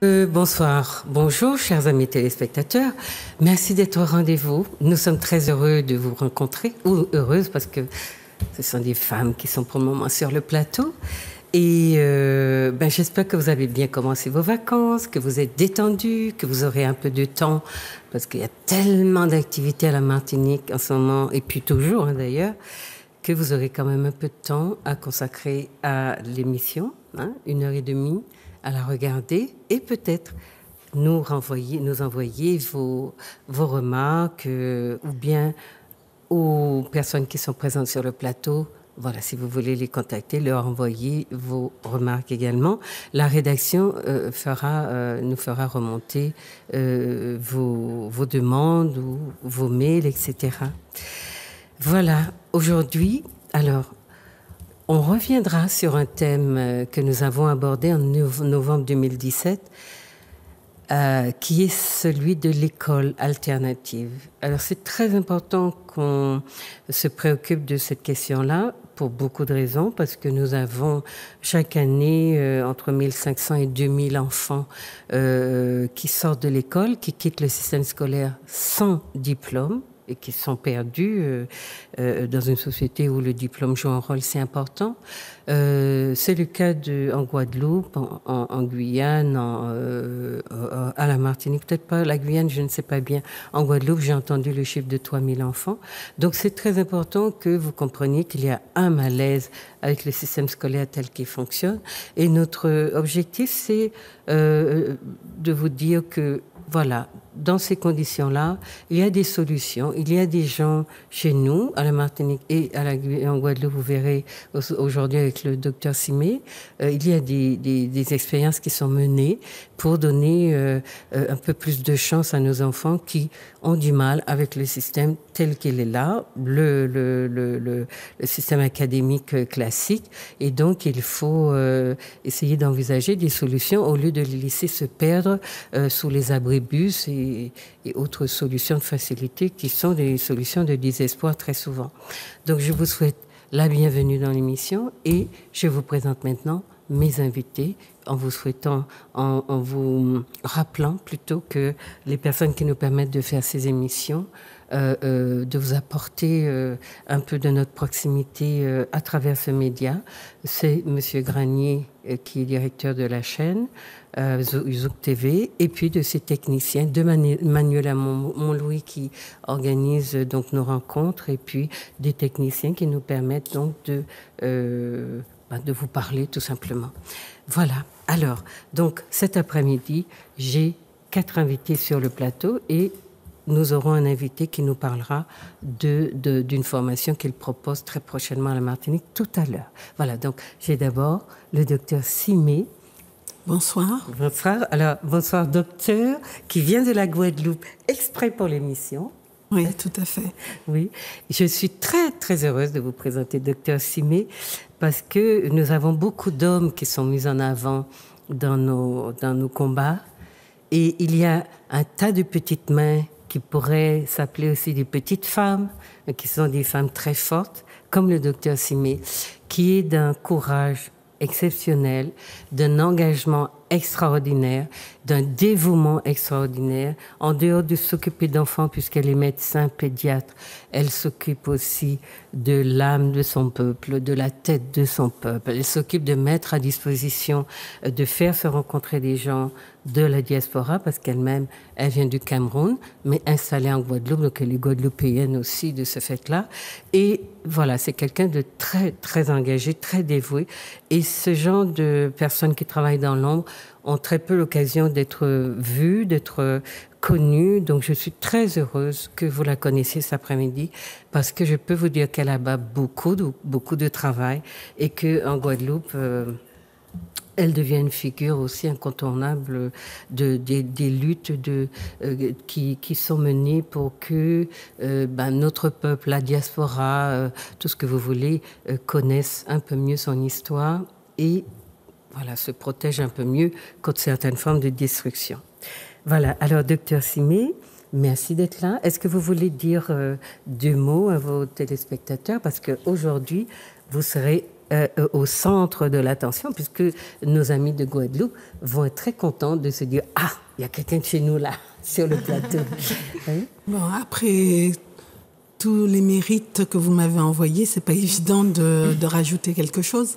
Bonsoir, bonjour chers amis téléspectateurs. Merci d'être au rendez-vous. Nous sommes très heureux de vous rencontrer, ou heureuses parce que ce sont des femmes qui sont pour le moment sur le plateau. Et j'espère que vous avez bien commencé vos vacances, que vous êtes détendus, que vous aurez un peu de temps parce qu'il y a tellement d'activités à la Martinique en ce moment, et puis toujours d'ailleurs, que vous aurez quand même un peu de temps à consacrer à l'émission, 1h30, à la regarder et peut-être nous envoyer vos remarques ou bien aux personnes qui sont présentes sur le plateau. Voilà, si vous voulez les contacter, leur envoyer vos remarques également. La rédaction nous fera remonter vos demandes ou vos mails, etc. Voilà, aujourd'hui, alors, on reviendra sur un thème que nous avons abordé en novembre 2017, qui est celui de l'école alternative. Alors, c'est très important qu'on se préoccupe de cette question-là pour beaucoup de raisons, parce que nous avons chaque année entre 1500 et 2000 enfants qui sortent de l'école, qui quittent le système scolaire sans diplôme, et qui sont perdus dans une société où le diplôme joue un rôle si important. C'est le cas en Guadeloupe, en Guyane, à la Martinique, peut-être pas la Guyane, je ne sais pas bien. En Guadeloupe, j'ai entendu le chiffre de 3000 enfants. Donc c'est très important que vous compreniez qu'il y a un malaise avec le système scolaire tel qu'il fonctionne. Et notre objectif, c'est de vous dire que, voilà, dans ces conditions-là, il y a des solutions. Il y a des gens chez nous, à la Martinique et en Guadeloupe, vous verrez aujourd'hui avec le docteur Simé, il y a des expériences qui sont menées pour donner un peu plus de chance à nos enfants qui ont du mal avec le système tel qu'il est là, le système académique classique. Et donc, il faut essayer d'envisager des solutions au lieu de les laisser se perdre sous les abribus et autres solutions de facilité qui sont des solutions de désespoir très souvent. Donc, je vous souhaite la bienvenue dans l'émission et je vous présente maintenant mes invités en vous rappelant plutôt que les personnes qui nous permettent de faire ces émissions, de vous apporter un peu de notre proximité à travers ce média. C'est Monsieur Granier qui est directeur de la chaîne Zouk TV, et puis de ses techniciens, de Manuela Montlouis qui organise donc nos rencontres, et puis des techniciens qui nous permettent donc de vous parler tout simplement. Voilà. Alors, donc cet après-midi, j'ai 4 invités sur le plateau et nous aurons un invité qui nous parlera d'une formation qu'il propose très prochainement à la Martinique tout à l'heure. Voilà, donc j'ai d'abord le docteur Simé. Bonsoir. Bonsoir. Alors, bonsoir docteur, qui vient de la Guadeloupe exprès pour l'émission. Oui, tout à fait. Oui, je suis très, très heureuse de vous présenter docteur Simé parce que nous avons beaucoup d'hommes qui sont mis en avant dans nos combats et il y a un tas de petites mains qui pourraient s'appeler aussi des petites femmes, qui sont des femmes très fortes, comme le docteur Simé, qui est d'un courage exceptionnel, d'un engagement extraordinaire, d'un dévouement extraordinaire. En dehors de s'occuper d'enfants, puisqu'elle est médecin pédiatre, elle s'occupe aussi de l'âme de son peuple, de la tête de son peuple. Elle s'occupe de mettre à disposition, de faire se rencontrer des gens de la diaspora, parce qu'elle-même, elle vient du Cameroun, mais installée en Guadeloupe, donc elle est guadeloupéenne aussi de ce fait-là. Et voilà, c'est quelqu'un de très, très engagé, très dévoué. Et ce genre de personnes qui travaillent dans l'ombre ont très peu l'occasion d'être vues, d'être connues. Donc, je suis très heureuse que vous la connaissiez cet après-midi parce que je peux vous dire qu'elle abat beaucoup de travail et qu'en Guadeloupe, elle devient une figure aussi incontournable des luttes qui sont menées pour que notre peuple, la diaspora, tout ce que vous voulez, connaisse un peu mieux son histoire et voilà, se protège un peu mieux contre certaines formes de destruction. Voilà, alors docteur Simé, merci d'être là. Est-ce que vous voulez dire 2 mots à vos téléspectateurs? Parce qu'aujourd'hui, vous serez au centre de l'attention, puisque nos amis de Guadeloupe vont être très contents de se dire « Ah, il y a quelqu'un de chez nous là, sur le plateau. » Bon, après tous les mérites que vous m'avez envoyés, c'est pas évident de rajouter quelque chose.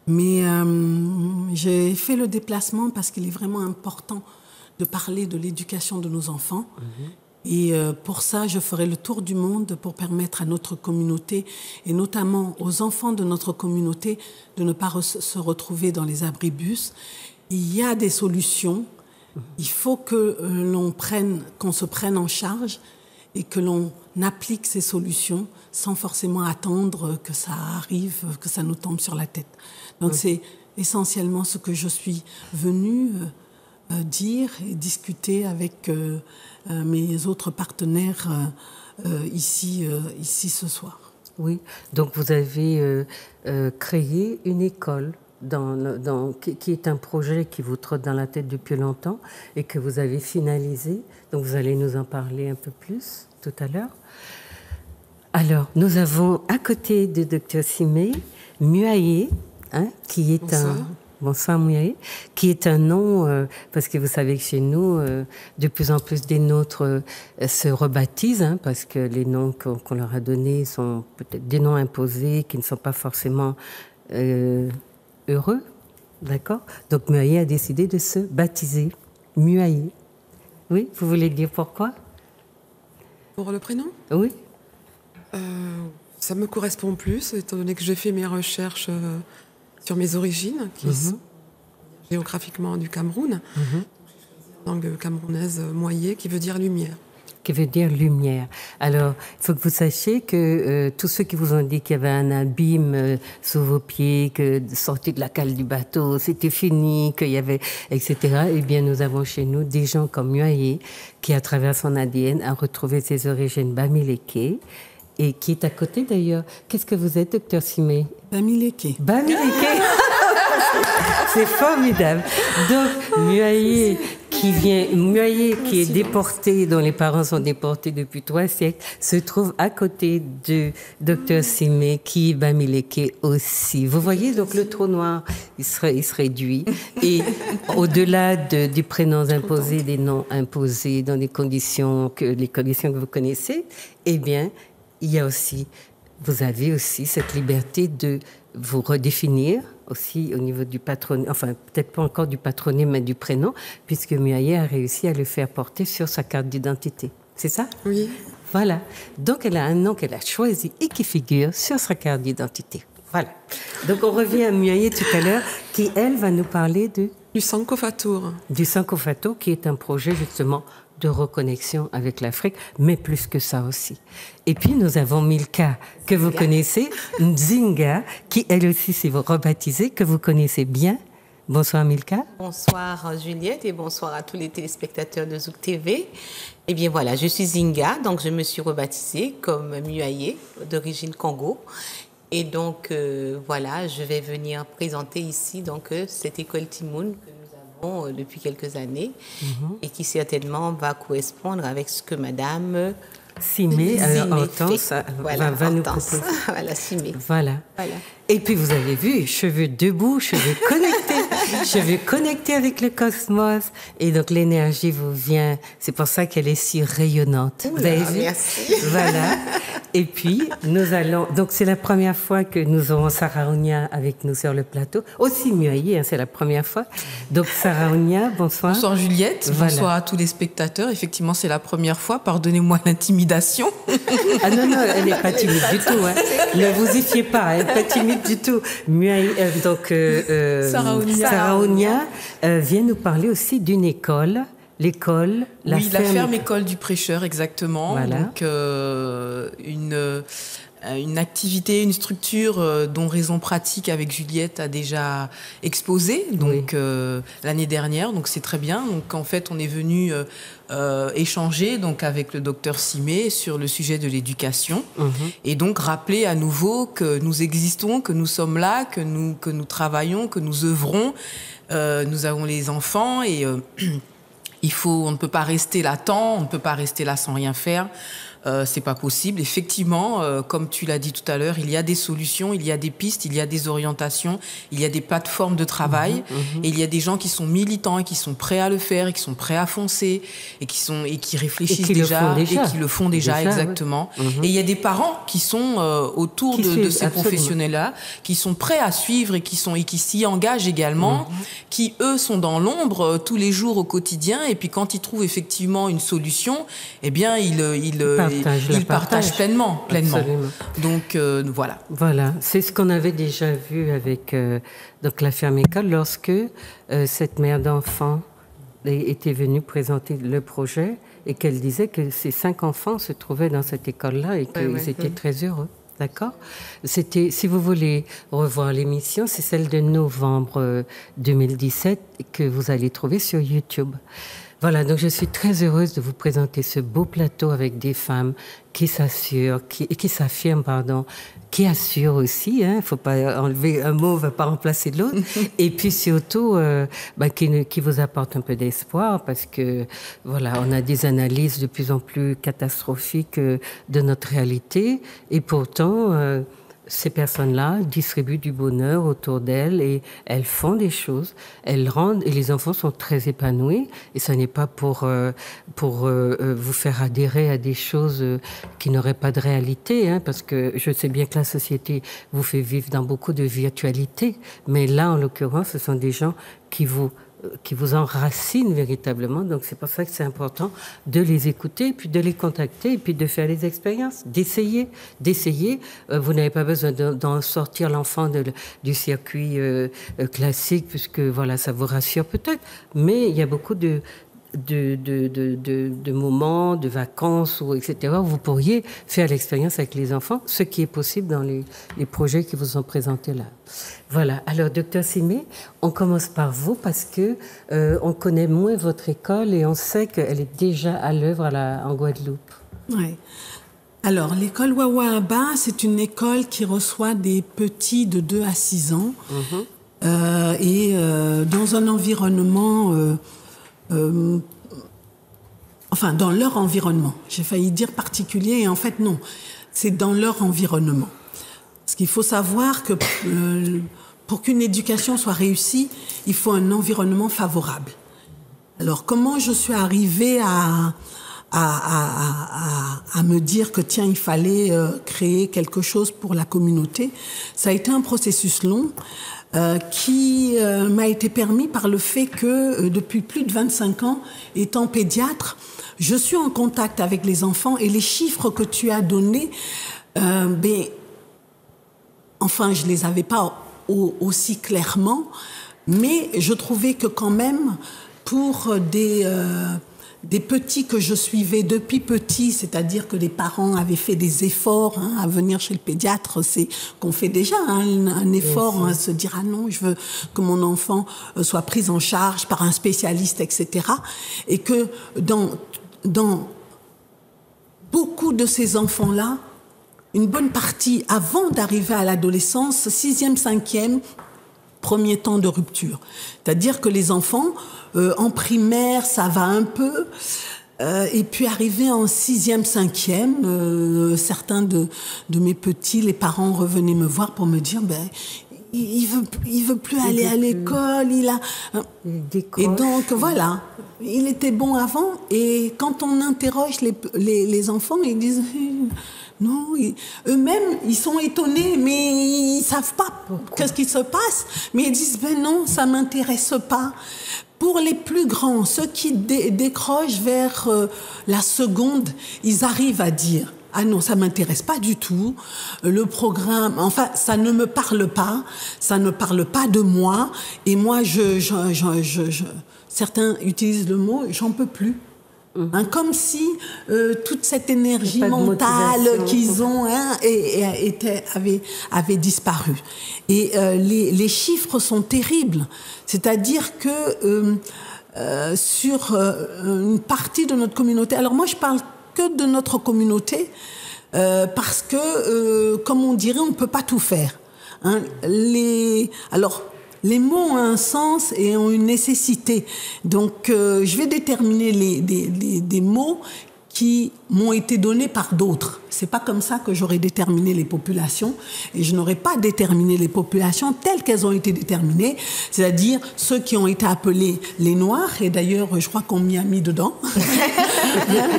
Mais j'ai fait le déplacement parce qu'il est vraiment important de parler de l'éducation de nos enfants. Et pour ça, je ferai le tour du monde pour permettre à notre communauté, et notamment aux enfants de notre communauté, de ne pas se retrouver dans les abribus. Il y a des solutions. Il faut que qu'on se prenne en charge et que l'on applique ces solutions sans forcément attendre que ça arrive, que ça nous tombe sur la tête. Donc c'est essentiellement ce que je suis venue dire et discuter avec mes autres partenaires ici ce soir. Oui, donc vous avez créé une école qui est un projet qui vous trotte dans la tête depuis longtemps et que vous avez finalisé. Donc vous allez nous en parler un peu plus tout à l'heure. Alors, nous avons à côté de Dr Simé, Muaye, qui est Bonsoir. Bonsoir Muaye, qui est un nom, parce que vous savez que chez nous, de plus en plus des nôtres se rebaptisent, parce que les noms qu'on leur a donnés sont peut-être des noms imposés, qui ne sont pas forcément heureux, d'accord? Donc Muaye a décidé de se baptiser Muaye. Oui, vous voulez dire pourquoi? Pour le prénom, Oui. ça me correspond plus, étant donné que j'ai fait mes recherches sur mes origines, qui sont géographiquement du Cameroun. Langue camerounaise moyée, qui veut dire lumière. Qui veut dire lumière. Alors, il faut que vous sachiez que tous ceux qui vous ont dit qu'il y avait un abîme sous vos pieds, que sortir de la cale du bateau, c'était fini, qu'il y avait, etc. Eh bien, nous avons chez nous des gens comme Muaye, qui, à travers son ADN, a retrouvé ses origines bamileke, et qui est à côté d'ailleurs. Qu'est-ce que vous êtes, docteur Simé? Bamileke. Bamileke. C'est formidable. Donc, Muaye qui est déporté, dont les parents sont déportés depuis 3 siècles, se trouve à côté de Dr Simé, qui est bamileke aussi. Vous voyez, donc le trou noir, il se réduit. Et au-delà des prénoms imposés, des noms imposés dans les conditions que vous connaissez, eh bien, vous avez aussi cette liberté de vous redéfinir aussi au niveau du patronyme, enfin peut-être pas encore du patronyme, mais du prénom, puisque Muaye a réussi à le faire porter sur sa carte d'identité. C'est ça? Oui. Voilà. Donc elle a un nom qu'elle a choisi et qui figure sur sa carte d'identité. Voilà. Donc on revient à Muaye tout à l'heure, qui elle va nous parler Du Sankofatour. Du Sankofato, qui est un projet justement de reconnexion avec l'Afrique, mais plus que ça aussi. Et puis nous avons Milka, que vous connaissez, Nzinga, qui elle aussi s'est rebaptisée, que vous connaissez bien. Bonsoir Milka. Bonsoir Juliette et bonsoir à tous les téléspectateurs de Zouk TV. Eh bien voilà, je suis Zinga, donc je me suis rebaptisée comme Muaye, d'origine Congo. Et donc voilà, je vais venir présenter ici donc cette école Timoun que nous avons depuis quelques années et qui certainement va correspondre avec ce que Madame Simé, Hortense va nous proposer. Voilà, Simé. Voilà. Et puis vous avez vu, cheveux debout, cheveux connectés avec le cosmos. Et donc l'énergie vous vient. C'est pour ça qu'elle est si rayonnante. Vous avez vu? Merci. Voilà. Et puis nous allons. Donc c'est la première fois que nous aurons Sarah Ounia avec nous sur le plateau. Aussi Muaye, c'est la première fois. Donc Sarah Ounia, bonsoir. Bonsoir Juliette, bonsoir à tous les spectateurs. Effectivement, c'est la première fois. Pardonnez-moi l'intimidation. Ah non, elle n'est pas timide du tout. Ne vous y fiez pas, elle n'est pas timide du tout. Sarah Ounia vient nous parler aussi d'une école. L'école, la ferme école du prêcheur, exactement. Voilà. Donc, une activité, une structure dont Raison Pratique avec Juliette a déjà exposé donc l'année dernière. Donc c'est très bien. Donc en fait, on est venu échanger donc avec le docteur Simé sur le sujet de l'éducation et donc rappeler à nouveau que nous existons, que nous sommes là, que nous travaillons, que nous œuvrons. Nous avons les enfants et on ne peut pas rester là on ne peut pas rester là sans rien faire. c'est pas possible. Effectivement, comme tu l'as dit tout à l'heure, il y a des solutions, il y a des pistes, il y a des orientations, il y a des plateformes de travail, et il y a des gens qui sont militants et qui sont prêts à le faire et qui sont prêts à foncer et qui réfléchissent et qui le font déjà exactement. Oui. Et il y a des parents qui sont autour de ces professionnels-là, qui sont prêts à suivre et qui s'y engagent également, qui eux sont dans l'ombre tous les jours au quotidien, et puis quand ils trouvent effectivement une solution, eh bien ils partagent pleinement. Absolument. Donc voilà. Voilà, c'est ce qu'on avait déjà vu avec donc la ferme école lorsque cette mère d'enfants était venue présenter le projet et qu'elle disait que ces 5 enfants se trouvaient dans cette école-là et qu'ils étaient très heureux. D'accord ? C'était, si vous voulez revoir l'émission, c'est celle de novembre 2017 que vous allez trouver sur YouTube. Voilà, donc je suis très heureuse de vous présenter ce beau plateau avec des femmes qui s'assurent, qui s'affirment, qui assurent aussi. Il ne faut pas enlever un mot, ne va pas remplacer l'autre. Et puis surtout, qui vous apportent un peu d'espoir parce que, voilà, on a des analyses de plus en plus catastrophiques de notre réalité. Et pourtant, ces personnes-là distribuent du bonheur autour d'elles et elles font des choses, elles rendent, et les enfants sont très épanouis, et ce n'est pas pour vous faire adhérer à des choses qui n'auraient pas de réalité, hein, parce que je sais bien que la société vous fait vivre dans beaucoup de virtualité, mais là, en l'occurrence, ce sont des gens qui vous enracinent véritablement. Donc, c'est pour ça que c'est important de les écouter, puis de les contacter, et puis de faire les expériences, d'essayer. Vous n'avez pas besoin d'en sortir l'enfant du circuit classique, puisque, voilà, ça vous rassure peut-être. Mais il y a beaucoup de moments, de vacances, etc., où vous pourriez faire l'expérience avec les enfants, ce qui est possible dans les projets qui vous sont présentés là. Voilà. Alors, Dr Simé, on commence par vous parce que on connaît moins votre école et on sait qu'elle est déjà à l'œuvre en Guadeloupe. Oui. Alors, l'école Wawa Aba, c'est une école qui reçoit des petits de 2 à 6 ans et dans un environnement... dans leur environnement. J'ai failli dire particulier, et en fait, non. C'est dans leur environnement. Parce qu'il faut savoir que pour qu'une éducation soit réussie, il faut un environnement favorable. Alors, comment je suis arrivée à me dire que, tiens, il fallait créer quelque chose pour la communauté? Ça a été un processus long qui m'a été permis par le fait que depuis plus de 25 ans, étant pédiatre, je suis en contact avec les enfants et les chiffres que tu as donnés, je les avais pas aussi clairement, mais je trouvais que quand même, pour des petits que je suivais depuis petit, c'est-à-dire que les parents avaient fait des efforts à venir chez le pédiatre, c'est qu'on fait déjà un effort à se dire « Ah non, je veux que mon enfant soit pris en charge par un spécialiste, etc. » Et que dans beaucoup de ces enfants-là, une bonne partie, avant d'arriver à l'adolescence, 6e, 5e, premier temps de rupture. C'est-à-dire que les enfants, en primaire, ça va un peu, et puis arrivé en 6e, 5e, certains de mes petits, les parents revenaient me voir pour me dire, il veut plus aller à l'école, et donc voilà, il était bon avant, et quand on interroge les enfants, ils disent... Non, eux-mêmes, ils sont étonnés, mais ils savent pas qu'est-ce qui se passe. Mais ils disent, non, ça m'intéresse pas. Pour les plus grands, ceux qui décrochent vers la seconde, ils arrivent à dire, ah non, ça m'intéresse pas du tout. Le programme, enfin, ça ne me parle pas. Ça ne parle pas de moi. Et moi, certains utilisent le mot, j'en peux plus. Comme si toute cette énergie mentale qu'ils ont avait disparu. Et les chiffres sont terribles. C'est-à-dire que sur une partie de notre communauté, alors moi je parle que de notre communauté, parce que, comme on dirait, on ne peut pas tout faire. Les mots ont un sens et ont une nécessité. Donc, je vais déterminer des mots qui, m'ont été donnés par d'autres. C'est pas comme ça que j'aurais déterminé les populations, et je n'aurais pas déterminé les populations telles qu'elles ont été déterminées, c'est-à-dire ceux qui ont été appelés les Noirs, et d'ailleurs je crois qu'on m'y a mis dedans,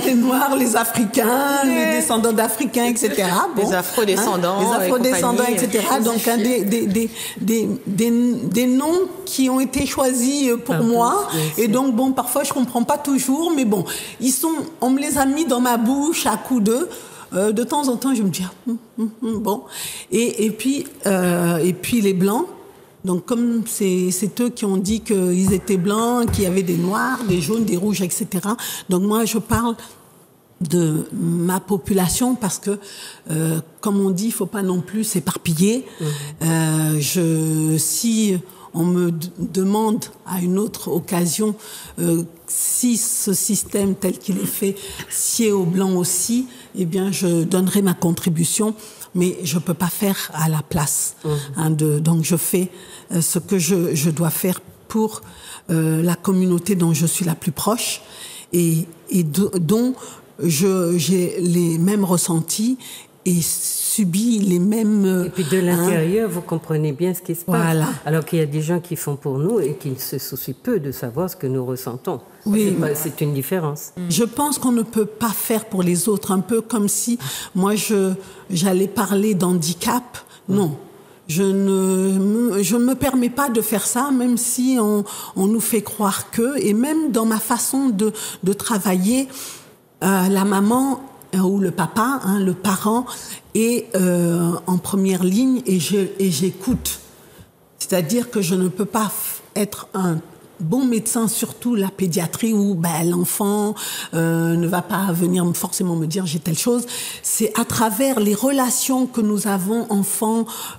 les Noirs, les Africains, les descendants d'Africains, etc. Bon, les Afro-descendants, les Afro-descendants, etc. Donc des noms qui ont été choisis pour moi, et donc bon, parfois je comprends pas toujours, mais bon, on me les a mis dans ma bouche à coups d'eux. De temps en temps, je me dis bon. Et puis les blancs. Donc comme c'est eux qui ont dit qu'ils étaient blancs, qu'il y avait des noirs, des jaunes, des rouges, etc. Donc moi, je parle de ma population parce que, comme on dit, il faut pas non plus s'éparpiller. Si on me demande à une autre occasion si ce système tel qu'il est fait sied aux Blancs aussi, eh bien je donnerai ma contribution, mais je peux pas faire à la place. Donc je fais ce que je dois faire pour la communauté dont je suis la plus proche et dont j'ai les mêmes ressentis et subit les mêmes... Et puis de l'intérieur, vous comprenez bien ce qui se passe. Voilà. Alors qu'il y a des gens qui font pour nous et qui se soucient peu de savoir ce que nous ressentons. Oui. C'est une différence. Je pense qu'on ne peut pas faire pour les autres, un peu comme si moi j'allais parler d'handicap. Non. Je ne me permets pas de faire ça, même si on nous fait croire que, et même dans ma façon de travailler, la maman ou le papa, le parent est en première ligne et j'écoute. C'est-à-dire que je ne peux pas être un bon médecin, surtout la pédiatrie où l'enfant ne va pas venir forcément me dire j'ai telle chose. C'est à travers les relations que nous avons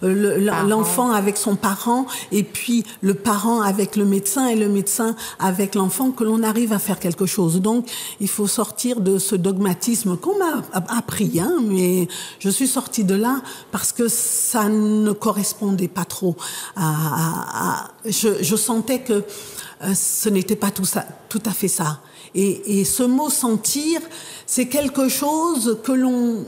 l'enfant avec son parent et puis le parent avec le médecin et le médecin avec l'enfant que l'on arrive à faire quelque chose. Donc il faut sortir de ce dogmatisme qu'on m'a appris, mais je suis sortie de là parce que ça ne correspondait pas trop je sentais que ce n'était pas tout à fait ça. Et ce mot sentir, c'est quelque chose que l'on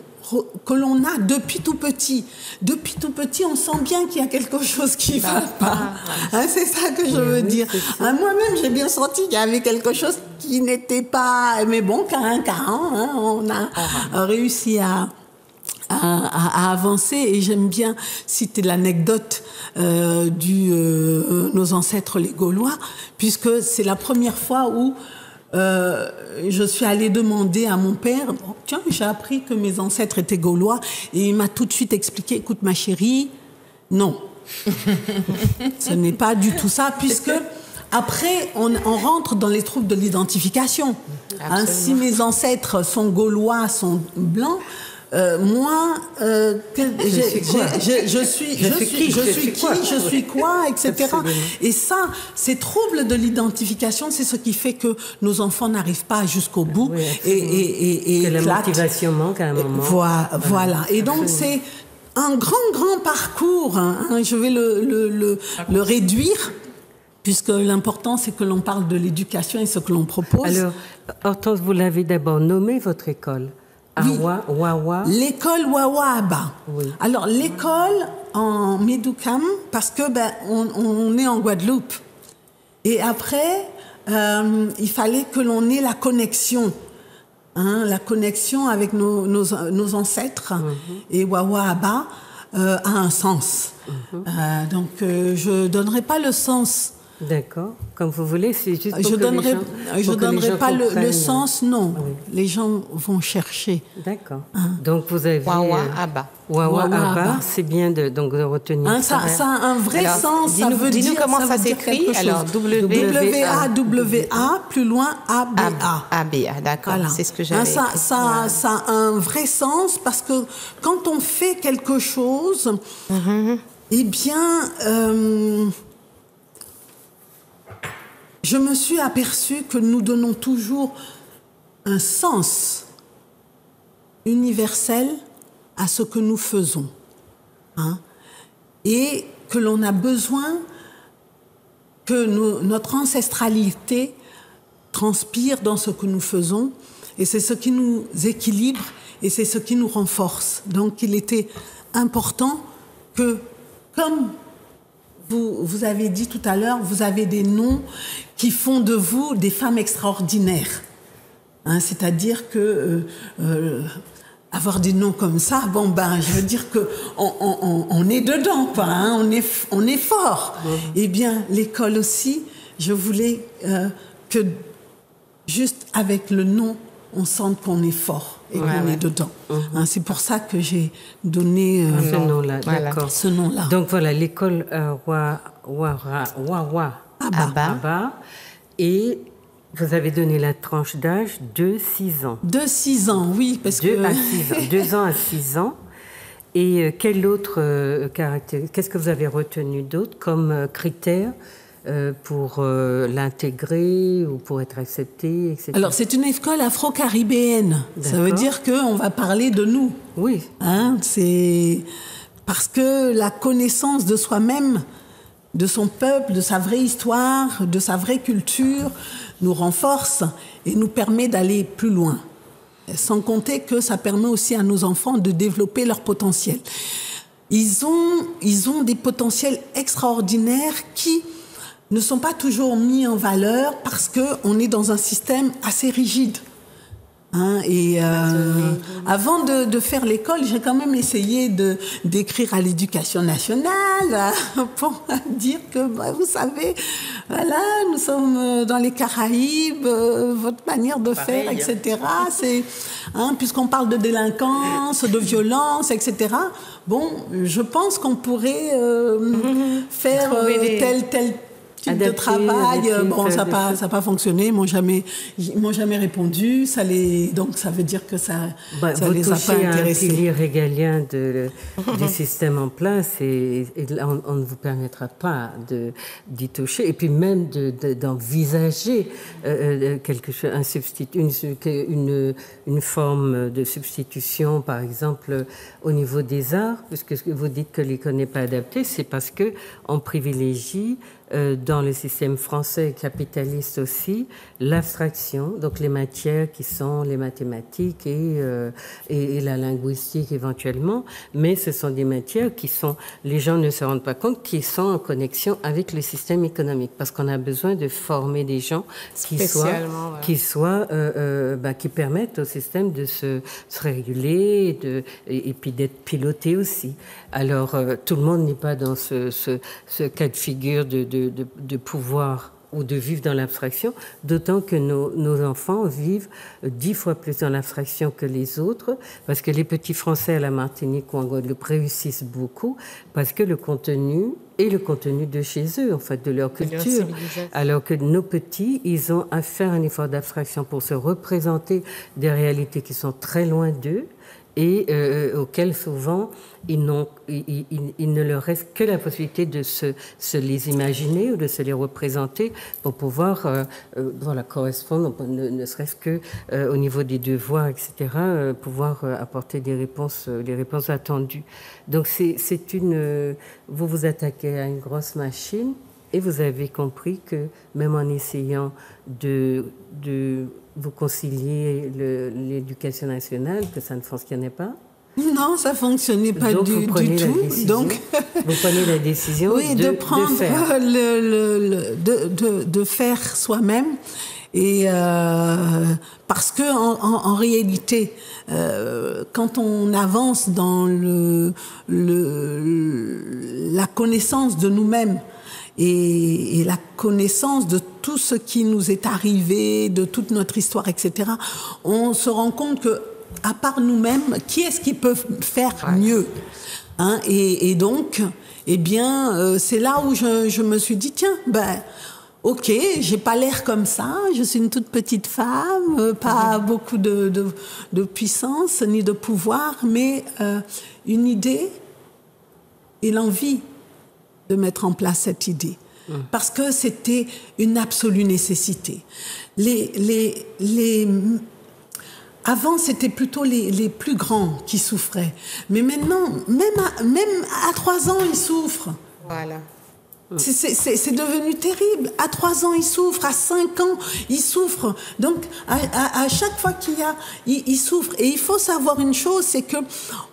a depuis tout petit. Depuis tout petit, on sent bien qu'il y a quelque chose qui va pas. C'est ça que je veux dire. Moi-même, j'ai bien senti qu'il y avait quelque chose qui n'était pas... Mais bon, on a réussi à avancer, et j'aime bien citer l'anecdote nos ancêtres les Gaulois, puisque c'est la première fois où je suis allée demander à mon père, tiens, j'ai appris que mes ancêtres étaient Gaulois, et il m'a tout de suite expliqué, écoute ma chérie, non, ce n'est pas du tout ça, puisque après, on rentre dans les troubles de l'identification. Si mes ancêtres sont Gaulois, sont blancs, moi, je suis quoi, etc. Absolument. Et ça, ces troubles de l'identification, c'est ce qui fait que nos enfants n'arrivent pas jusqu'au bout et que la motivation manque à un moment. Voilà. Et donc c'est un grand parcours. Je vais le réduire. Puisque l'important, c'est que l'on parle de l'éducation et ce que l'on propose. Alors, Hortense, vous l'avez d'abord nommé, votre école. Oui. Wawa. L'école Wawa Aba. Oui. Alors, l'école en Médoucam, parce que on est en Guadeloupe. Et après, il fallait que l'on ait la connexion. La connexion avec nos ancêtres. Et Wawa Aba a un sens. Donc, je ne donnerai pas le sens. D'accord, comme vous voulez, c'est juste pour je ne donnerai pas le sens, non. Oui. Les gens vont chercher. D'accord. Donc vous avez Wawa Aba. Wawa Aba, c'est bien de retenir ça a un vrai sens. Dis-nous comment ça s'écrit. Alors W-A-W-A, plus loin A-B-A. A-B-A, d'accord. Voilà. C'est ce que j'avais ça a un vrai sens parce que quand on fait quelque chose, eh bien... je me suis aperçue que nous donnons toujours un sens universel à ce que nous faisons. Et que l'on a besoin que notre ancestralité transpire dans ce que nous faisons. et c'est ce qui nous équilibre et c'est ce qui nous renforce. Donc il était important que, comme vous avez dit tout à l'heure, vous avez des noms qui font de vous des femmes extraordinaires. Hein, c'est-à-dire que avoir des noms comme ça, bon ben, je veux dire que on est dedans, quoi. Hein, on est fort. Eh bien, l'école aussi, je voulais que juste avec le nom, on sente qu'on est fort et qu'on est dedans. Hein, c'est pour ça que j'ai donné ce nom-là. Voilà. D'accord. Ce nom-là. Donc voilà, l'école Abba. Et vous avez donné la tranche d'âge de 6 ans. De 6 ans, oui, parce que 2 ans à 6 ans. Et quel autre caractère, qu'est-ce que vous avez retenu d'autre comme critère pour l'intégrer ou pour être accepté, etc. Alors, c'est une école afro-caribéenne. Ça veut dire qu'on va parler de nous. Oui. Hein, c'est parce que la connaissance de soi-même, de son peuple, de sa vraie histoire, de sa vraie culture, nous renforce et nous permet d'aller plus loin. Sans compter que ça permet aussi à nos enfants de développer leur potentiel. Ils ont des potentiels extraordinaires qui ne sont pas toujours mis en valeur parce qu'on est dans un système assez rigide. Hein, et avant de faire l'école, j'ai quand même essayé d'écrire à l'éducation nationale pour dire que, vous savez, voilà, nous sommes dans les Caraïbes, votre manière de faire, etc. C'est, puisqu'on parle de délinquance, de violence, etc. Bon, je pense qu'on pourrait faire tel type de travail. Bon, ça n'a pas fonctionné. Ils m'ont jamais répondu. Donc, ça veut dire que ça les a pas intéressés. Un pilier régalien du système en place et on ne vous permettra pas d'y toucher et puis même d'envisager quelque chose, un substitut, une forme de substitution, par exemple, au niveau des arts, puisque vous dites que l'école n'est pas adaptée, c'est parce que on privilégie dans le système français capitaliste aussi, l'abstraction, donc les matières qui sont les mathématiques et la linguistique éventuellement, mais ce sont des matières qui sont, les gens ne se rendent pas compte, qui sont en connexion avec le système économique, parce qu'on a besoin de former des gens qui permettent au système de se réguler et puis d'être piloté aussi. Alors, tout le monde n'est pas dans ce cas de figure de pouvoir ou de vivre dans l'abstraction, d'autant que nos enfants vivent 10 fois plus dans l'abstraction que les autres, parce que les petits Français à la Martinique ou en Guadeloupe réussissent beaucoup, parce que le contenu est le contenu de chez eux, en fait, de leur culture. Alors que nos petits, ils ont à faire un effort d'abstraction pour se représenter des réalités qui sont très loin d'eux, et auxquels souvent il ne leur reste que la possibilité de se les imaginer ou de se les représenter pour pouvoir correspondre, ne serait-ce que au niveau des devoirs, etc., pouvoir apporter les réponses attendues. Donc vous vous attaquez à une grosse machine et vous avez compris que même en essayant de vous conciliez l'éducation nationale, que ça ne fonctionnait pas? Non, ça ne fonctionnait pas du tout. Donc, vous prenez la décision de faire soi-même. Et parce que en réalité, quand on avance dans la connaissance de nous-mêmes, et la connaissance de tout ce qui nous est arrivé, de toute notre histoire, etc., on se rend compte que, à part nous-mêmes, qui est-ce qui peut faire mieux, hein? Et donc, eh bien, c'est là où je me suis dit, tiens, ok, j'ai pas l'air comme ça, je suis une toute petite femme, pas beaucoup de puissance ni de pouvoir, mais une idée et l'envie de mettre en place cette idée. Parce que c'était une absolue nécessité. Avant, c'était plutôt les plus grands qui souffraient. Mais maintenant, même à 3 ans, ils souffrent. Voilà. C'est devenu terrible. À 3 ans, il souffre. À 5 ans, il souffre. Donc, à chaque fois qu'il y a, il souffre. Et il faut savoir une chose, c'est que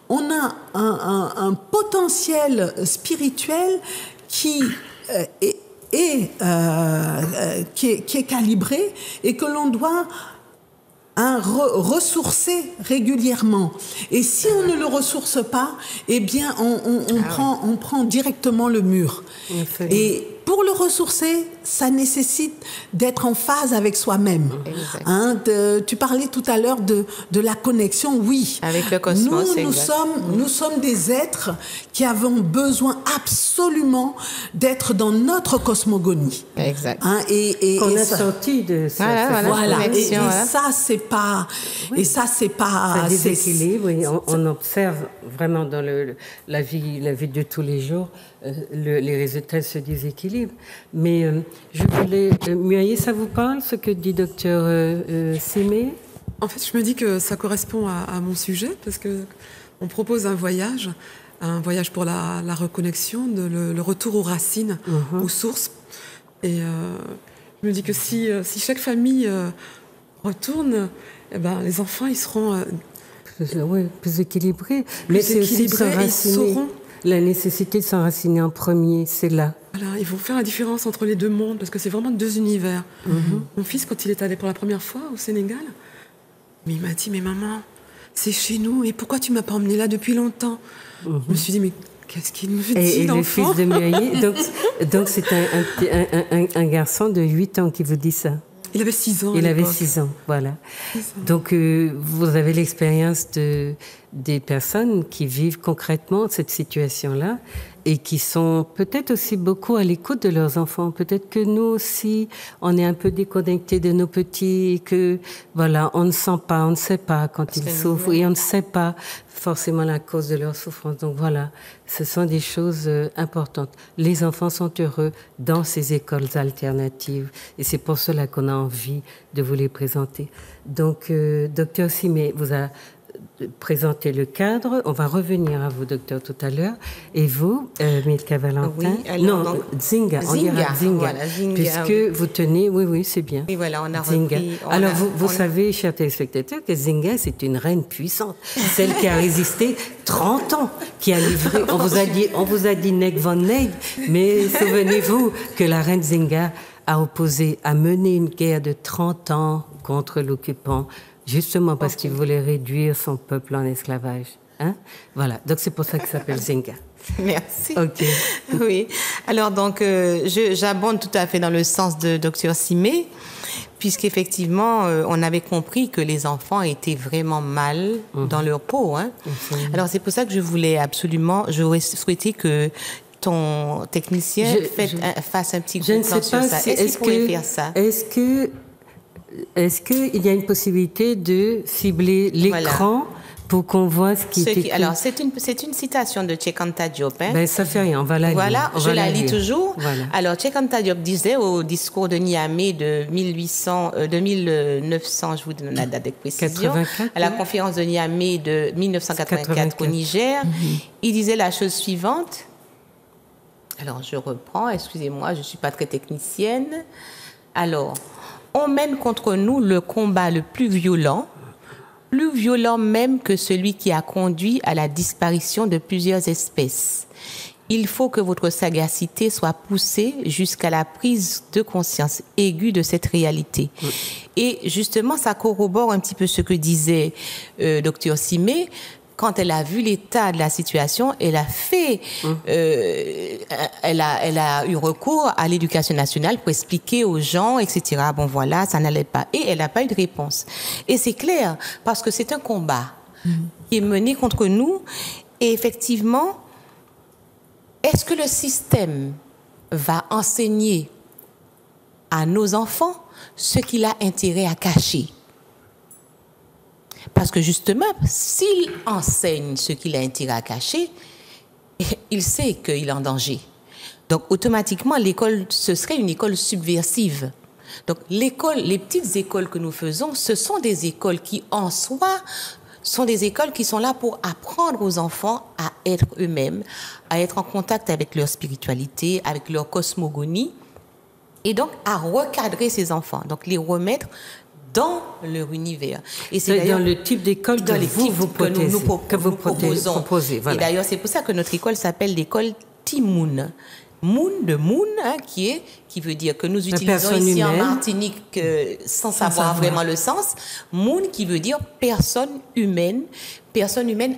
on a un potentiel spirituel qui est calibré et que l'on doit ressourcer régulièrement. Et si on ne le ressource pas, eh bien, on prend directement le mur. Et pour le ressourcer, ça nécessite d'être en phase avec soi-même. Hein, tu parlais tout à l'heure de la connexion, oui. Avec le cosmos, nous sommes des êtres qui avons besoin absolument d'être dans notre cosmogonie. Exact. Hein, qu'on a sorti de ça. Voilà. Et ça, c'est pas... Oui. Et ça, c'est pas... Ça déséquilibre, oui. On observe vraiment dans la vie de tous les jours, les résultats se déséquilibrent. Mais je voulais... Muaye, ça vous parle, ce que dit docteur Simé? En fait, je me dis que ça correspond à mon sujet, parce qu'on propose un voyage pour la reconnexion, le retour aux racines, aux sources. Et je me dis que si chaque famille retourne, eh ben, les enfants, ils seront... plus équilibrés. Mais c'est aussi s'enraciner. La nécessité de s'enraciner en premier, c'est là. Voilà, ils vont faire la différence entre les deux mondes, parce que c'est vraiment 2 univers. Mon fils, quand il est allé pour la première fois au Sénégal, il m'a dit, mais maman, c'est chez nous, et pourquoi tu ne m'as pas emmené là depuis longtemps? Je me suis dit, mais qu'est-ce qu'il me dit, l'enfant? Et le fils de Muaye, donc c'est un garçon de 8 ans qui vous dit ça? Il avait 6 ans. Il avait 6 ans, voilà. 6 ans. Donc, vous avez l'expérience des personnes qui vivent concrètement cette situation-là et qui sont peut-être aussi beaucoup à l'écoute de leurs enfants. Peut-être que nous aussi, on est un peu déconnectés de nos petits, que voilà, on ne sent pas, on ne sait pas quand ils souffrent et on ne sait pas forcément la cause de leur souffrance. Donc voilà, ce sont des choses importantes. Les enfants sont heureux dans ces écoles alternatives et c'est pour cela qu'on a envie de vous les présenter. Donc, docteur Simé vous a présenter le cadre. On va revenir à vous, docteur, tout à l'heure. Et vous, Milka Valentin? Oui, alors, non, Zinga. On dira Zinga. Voilà, Zinga, puisque vous tenez... Oui, c'est bien. Et voilà, on a Zinga. repris... Alors, vous savez, chers téléspectateurs, que Zinga, c'est une reine puissante. Celle qui a résisté 30 ans, qui a livré... On vous a dit Neg van Neg, mais souvenez-vous que la reine Zinga a mené une guerre de 30 ans contre l'occupant, justement parce qu'il voulait réduire son peuple en esclavage. Hein? Voilà, donc c'est pour ça qu'il s'appelle Zinga. Merci. OK. Oui, alors donc j'abonde tout à fait dans le sens de Dr Simé, puisqu'effectivement on avait compris que les enfants étaient vraiment mal dans leur peau. Hein? Alors c'est pour ça que j'aurais souhaité que ton technicien fasse un petit gros plan sur ça. Est-ce qu'il pourrait faire ça? Est-ce qu'il y a une possibilité de cibler l'écran pour qu'on voit ce qui est écrit? Alors, c'est une citation de Cheikh Anta Diop. Hein. Ben, ça fait rien, on va la lire. Voilà, je la lis toujours. Voilà. Alors, Cheikh Anta Diop disait au discours de Niamey de 1900, je vous donne la date de précision, 84, à la conférence de Niamey de 1984 au Niger, il disait la chose suivante. Alors, je reprends, excusez-moi, je ne suis pas très technicienne. Alors... On mène contre nous le combat le plus violent même que celui qui a conduit à la disparition de plusieurs espèces. Il faut que votre sagacité soit poussée jusqu'à la prise de conscience aiguë de cette réalité. Et justement, ça corrobore un petit peu ce que disait Dr Simé. Quand elle a vu l'état de la situation, elle a fait, elle a eu recours à l'éducation nationale pour expliquer aux gens, etc. Bon voilà, ça n'allait pas. Et elle n'a pas eu de réponse. Et c'est clair, parce que c'est un combat qui est mené contre nous. Et effectivement, est-ce que le système va enseigner à nos enfants ce qu'il a intérêt à cacher? Parce que justement, s'il enseigne ce qu'il a intérêt à cacher, il sait qu'il est en danger. Donc, automatiquement, l'école, ce serait une école subversive. Donc, les petites écoles que nous faisons, ce sont des écoles qui, en soi, sont des écoles qui sont là pour apprendre aux enfants à être eux-mêmes, à être en contact avec leur spiritualité, avec leur cosmogonie, et donc à recadrer ces enfants, donc les remettre dans leur univers. Et c'est dans le type d'école que vous proposez. Voilà. Et d'ailleurs, c'est pour ça que notre école s'appelle l'école Timoun. Moon de Moon, hein, qui veut dire que nous utilisons ici humaine. En Martinique sans savoir vraiment le sens. Moon qui veut dire personne humaine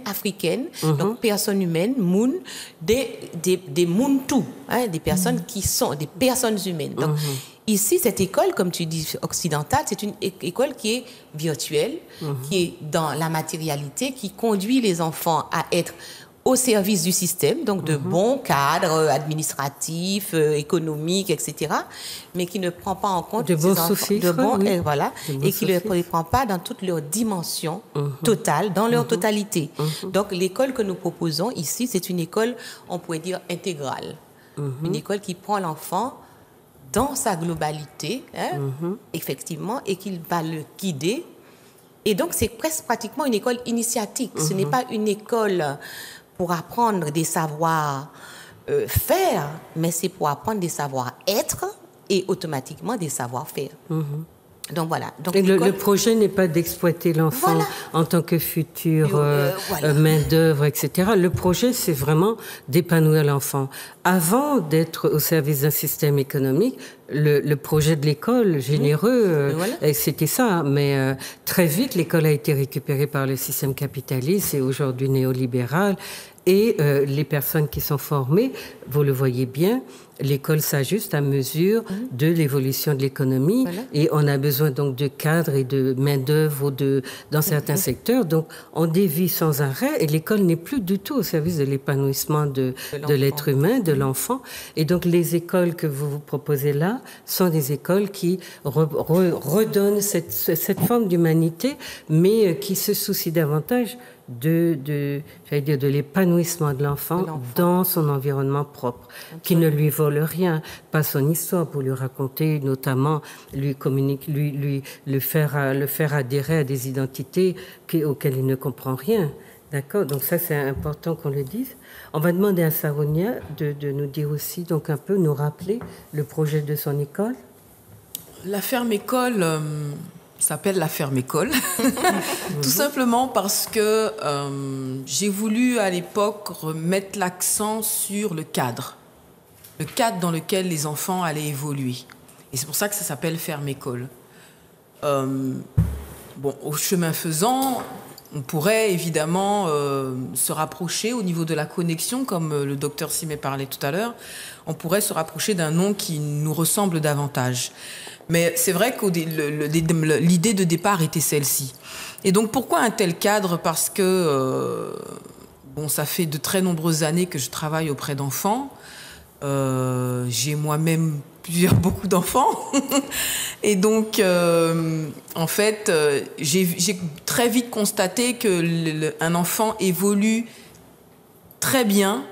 africaine. Donc personne humaine, Moon, des Mountou, hein, des personnes qui sont des personnes humaines. Donc ici, cette école, comme tu dis, occidentale, c'est une école qui est virtuelle, qui est dans la matérialité, qui conduit les enfants à être au service du système, donc de bons cadres administratifs, économiques, etc., mais qui ne prend pas en compte de bons sous-fifres, et qui ne les prend pas dans toute leur dimension totale, dans leur totalité. Donc l'école que nous proposons ici, c'est une école, on pourrait dire, intégrale. Une école qui prend l'enfant dans sa globalité, hein, effectivement, et qui va le guider. Et donc c'est presque pratiquement une école initiatique. Ce n'est pas une école pour apprendre des savoir faire, mais c'est pour apprendre des savoir-être et automatiquement des savoir-faire. Donc voilà. Donc, le projet n'est pas d'exploiter l'enfant en tant que future main-d'œuvre, etc. Le projet, c'est vraiment d'épanouir l'enfant. Avant d'être au service d'un système économique, le projet de l'école généreux, c'était ça. Mais très vite, l'école a été récupérée par le système capitaliste et aujourd'hui néolibéral. Et les personnes qui sont formées, vous le voyez bien, l'école s'ajuste à mesure de l'évolution de l'économie et on a besoin donc de cadres et de main-d'œuvre dans certains secteurs. Donc on dévie sans arrêt et l'école n'est plus du tout au service de l'épanouissement de l'être humain, de l'enfant. Et donc les écoles que vous proposez là sont des écoles qui redonnent cette forme d'humanité, mais qui se soucient davantage de l'épanouissement de l'enfant dans son environnement propre, qui ne lui vole rien, pas son histoire pour lui raconter, notamment lui communiquer, le faire adhérer à des identités auxquelles il ne comprend rien. D'accord? Donc ça, c'est important qu'on le dise. On va demander à Saronia de nous dire aussi, donc un peu nous rappeler le projet de son école. La ferme école s'appelle la ferme école, tout simplement parce que j'ai voulu à l'époque remettre l'accent sur le cadre dans lequel les enfants allaient évoluer. Et c'est pour ça que ça s'appelle ferme école. Au chemin faisant, on pourrait évidemment se rapprocher au niveau de la connexion, comme le docteur Simet parlait tout à l'heure, on pourrait se rapprocher d'un nom qui nous ressemble davantage. Mais c'est vrai que l'idée de départ était celle-ci. Et donc pourquoi un tel cadre? Parce que ça fait de très nombreuses années que je travaille auprès d'enfants. J'ai moi-même beaucoup d'enfants. Et donc, en fait, j'ai très vite constaté qu'un enfant évolue très bien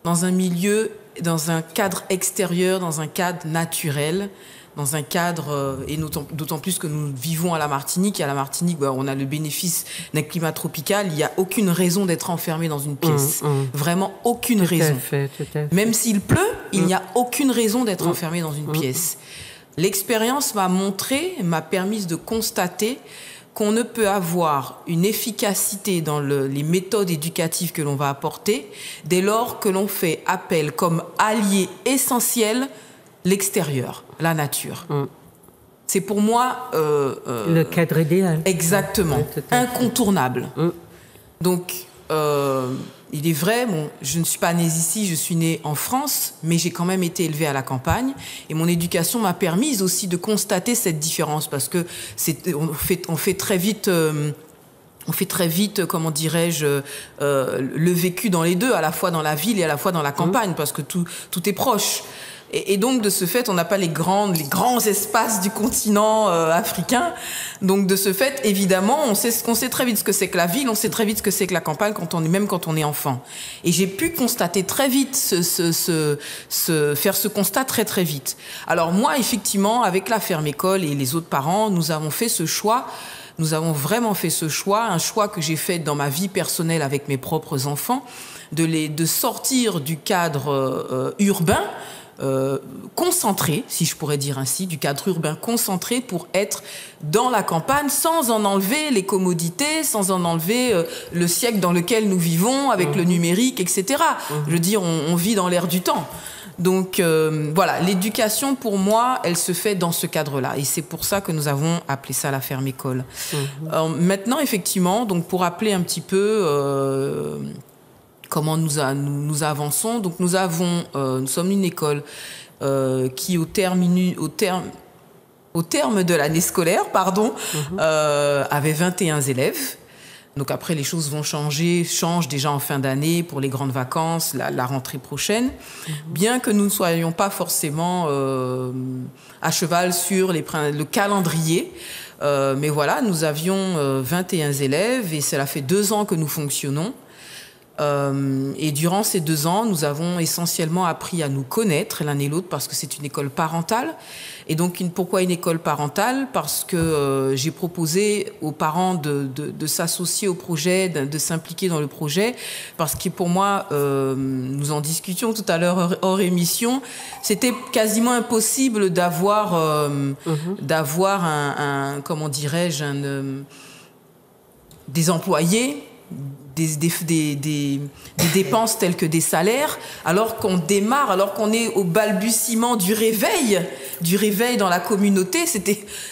dans un milieu, dans un cadre extérieur, dans un cadre naturel, dans un cadre, et d'autant plus que nous vivons à la Martinique. Et à la Martinique, on a le bénéfice d'un climat tropical. Il n'y a aucune raison d'être enfermé dans une pièce. Vraiment aucune raison. Tout à fait. Même s'il pleut, il n'y a aucune raison d'être enfermé dans une pièce. L'expérience m'a permis de constater qu'on ne peut avoir une efficacité dans les méthodes éducatives que l'on va apporter dès lors que l'on fait appel comme allié essentiel l'extérieur, la nature. C'est pour moi... le cadre idéal. Exactement. Incontournable. Donc, il est vrai, je ne suis pas née ici, je suis née en France, mais j'ai quand même été élevée à la campagne. Et mon éducation m'a permis aussi de constater cette différence, parce que on fait très vite... comment dirais-je, le vécu dans les deux, à la fois dans la ville et à la fois dans la campagne, parce que tout est proche. Et donc, de ce fait, on n'a pas les grands espaces du continent africain. Donc, de ce fait, évidemment, on sait très vite ce que c'est que la ville, on sait très vite ce que c'est que la campagne, même quand on est enfant. Et j'ai pu constater très vite, faire ce constat très, très vite. Alors, moi, effectivement, avec la ferme école et les autres parents, nous avons fait ce choix nous avons vraiment fait ce choix, un choix que j'ai fait dans ma vie personnelle avec mes propres enfants, de sortir du cadre urbain, concentré, si je pourrais dire ainsi, du cadre urbain concentré pour être dans la campagne sans en enlever les commodités, sans en enlever le siècle dans lequel nous vivons avec le numérique, etc. Je veux dire, on vit dans l'air du temps. Donc voilà, l'éducation pour moi, elle se fait dans ce cadre-là et c'est pour ça que nous avons appelé ça la ferme école. Maintenant, effectivement, donc pour rappeler un petit peu comment nous avançons. Donc nous sommes une école qui au terme de l'année scolaire, avait 21 élèves. Donc après, les choses vont changent déjà en fin d'année pour les grandes vacances, la rentrée prochaine. Bien que nous ne soyons pas forcément à cheval sur le calendrier, mais voilà, nous avions 21 élèves et cela fait 2 ans que nous fonctionnons. Et durant ces 2 ans, nous avons essentiellement appris à nous connaître l'un et l'autre parce que c'est une école parentale. Et donc, pourquoi une école parentale? Parce que j'ai proposé aux parents de s'associer au projet, de s'impliquer dans le projet, parce que pour moi, nous en discutions tout à l'heure hors émission, c'était quasiment impossible d'avoir comment dirais-je, des employés, des dépenses telles que des salaires, alors qu'on est au balbutiement du réveil dans la communauté.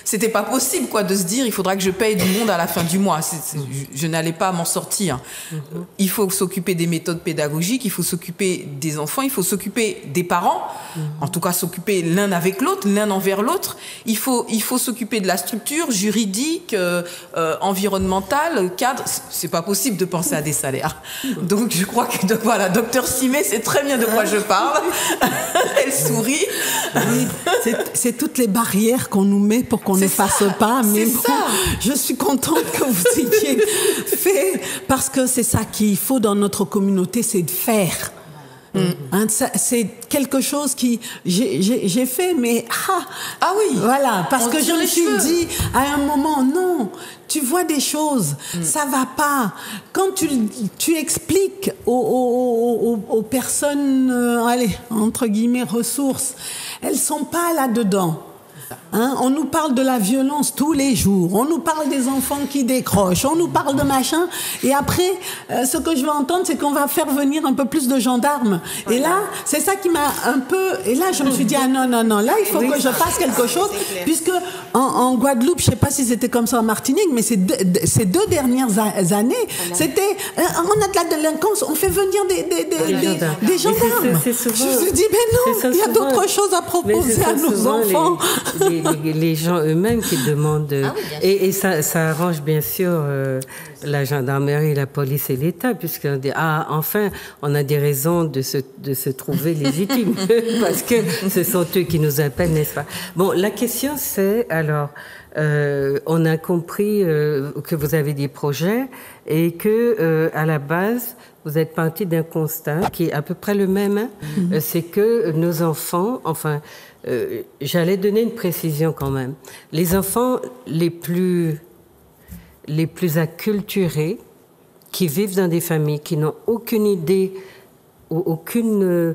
C'était pas possible, quoi, de se dire il faudra que je paye du monde à la fin du mois. Je n'allais pas m'en sortir. Il faut s'occuper des méthodes pédagogiques, il faut s'occuper des enfants, il faut s'occuper des parents, en tout cas s'occuper l'un avec l'autre, l'un envers l'autre. Il faut s'occuper de la structure juridique, environnementale, cadre. C'est pas possible de penser à des salaires. Donc je crois que voilà, docteur Simé sait très bien de quoi je parle. Elle sourit. Oui, c'est toutes les barrières qu'on nous met pour qu'on ne fasse pas. Mais bon, je suis contente que vous ayez fait, parce que c'est ça qu'il faut dans notre communauté, c'est de faire. C'est quelque chose qui j'ai fait, mais oui, voilà, parce que je me suis dit à un moment, non, tu vois des choses, ça va pas. Quand tu expliques aux personnes, entre guillemets, ressources, elles sont pas là-dedans. On nous parle de la violence tous les jours, on nous parle des enfants qui décrochent, on nous parle de machin, et après, ce que je veux entendre, c'est qu'on va faire venir un peu plus de gendarmes. Et là, c'est ça qui m'a un peu... Et là, je me suis dit, non, là, il faut que je fasse quelque chose, puisque en Guadeloupe, je sais pas si c'était comme ça en Martinique, mais ces 2 dernières années, c'était... on a de la délinquance, on fait venir des gendarmes. Je me suis dit, mais non, il y a d'autres choses à proposer à nos enfants. Les gens eux-mêmes qui demandent... et ça arrange bien sûr la gendarmerie, la police et l'État, puisqu'on dit, enfin, on a des raisons de se trouver légitimes, parce que ce sont eux qui nous appellent, n'est-ce pas? Bon, la question c'est, alors, on a compris que vous avez des projets et que, à la base, vous êtes parti d'un constat qui est à peu près le même, c'est que nos enfants, enfin... j'allais donner une précision quand même. Les enfants les plus acculturés, qui vivent dans des familles qui n'ont aucune idée ou aucune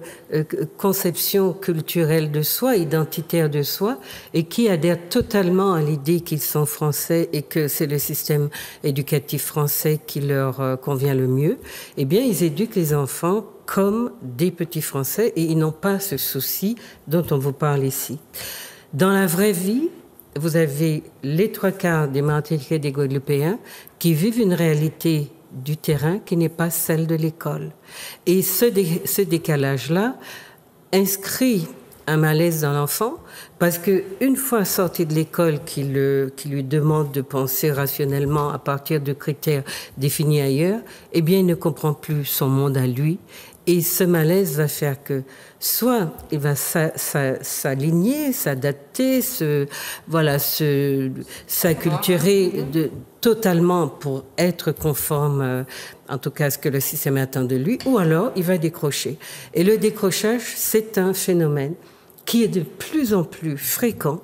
conception culturelle de soi, identitaire de soi, et qui adhèrent totalement à l'idée qu'ils sont français et que c'est le système éducatif français qui leur convient le mieux, eh bien, ils éduquent les enfants comme des petits Français et ils n'ont pas ce souci dont on vous parle ici. Dans la vraie vie, vous avez les 3/4 des Martiniquais et des Guadeloupéens qui vivent une réalité du terrain qui n'est pas celle de l'école. Et ce décalage-là inscrit un malaise dans l'enfant, parce qu'une fois sorti de l'école qui lui demande de penser rationnellement à partir de critères définis ailleurs, eh bien, il ne comprend plus son monde à lui. Et ce malaise va faire que soit il va s'aligner, s'adapter, s'acculturer totalement pour être conforme, en tout cas à ce que le système attend de lui, ou alors il va décrocher. Et le décrochage, c'est un phénomène qui est de plus en plus fréquent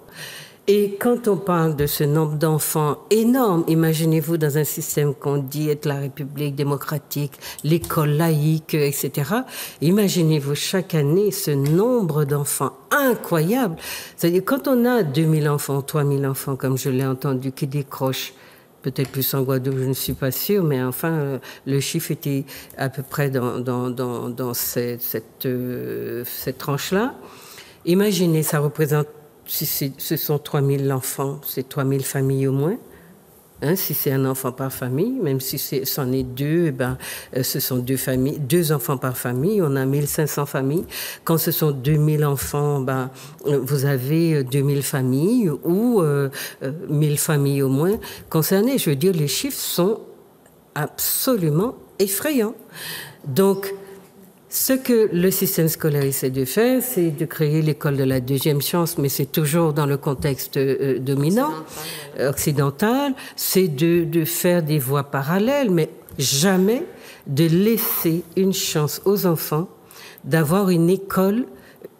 Et quand on parle de ce nombre d'enfants énorme, imaginez-vous dans un système qu'on dit être la République démocratique, l'école laïque, etc. Imaginez-vous chaque année ce nombre d'enfants incroyable. C'est-à-dire quand on a 2000 enfants, 3000 enfants, comme je l'ai entendu, qui décrochent, peut-être plus en Guadeloupe, je ne suis pas sûre, mais enfin, le chiffre était à peu près dans cette tranche-là. Imaginez, ça représente, si ce sont 3000 enfants, c'est 3000 familles au moins. Hein, si c'est un enfant par famille, même si c'en est deux, ce sont deux enfants par famille, on a 1500 familles. Quand ce sont 2000 enfants, vous avez 2000 familles ou 1000 familles au moins concernées. Je veux dire, les chiffres sont absolument effrayants. Donc, ce que le système scolaire essaie de faire, c'est de créer l'école de la deuxième chance, mais c'est toujours dans le contexte dominant, occidental. C'est de faire des voies parallèles, mais jamais de laisser une chance aux enfants d'avoir une école,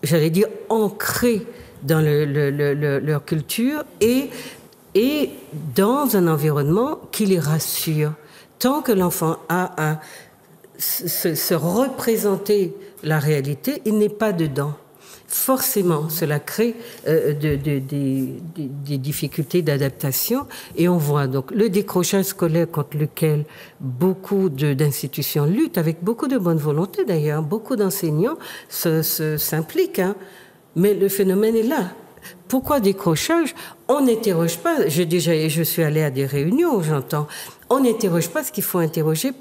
j'allais dire, ancrée dans leur culture et dans un environnement qui les rassure. Tant que l'enfant a à se représenter la réalité, il n'est pas dedans. Forcément, cela crée des difficultés d'adaptation et on voit donc le décrochage scolaire contre lequel beaucoup d'institutions luttent, avec beaucoup de bonne volonté d'ailleurs, beaucoup d'enseignants s'impliquent, hein. Mais le phénomène est là. Pourquoi décrochage? On n'interroge pas. Je suis allée à des réunions où j'entends. On n'interroge pas ce qu'il faut interroger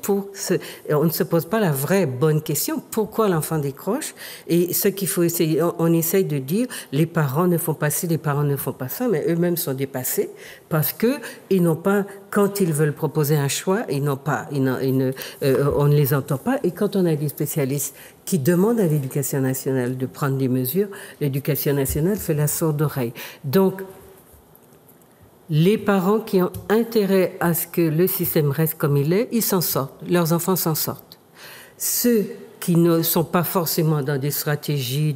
on ne se pose pas la vraie bonne question. Pourquoi l'enfant décroche? Et ce qu'il faut essayer, on essaye de dire, les parents ne font pas ci, les parents ne font pas ça, mais eux-mêmes sont dépassés parce que ils n'ont pas, quand ils veulent proposer un choix, on ne les entend pas. Et quand on a des spécialistes qui demandent à l'Éducation nationale de prendre des mesures, l'Éducation nationale fait la sourde oreille. Donc, les parents qui ont intérêt à ce que le système reste comme il est, ils s'en sortent. Leurs enfants s'en sortent. Ceux qui ne sont pas forcément dans des stratégies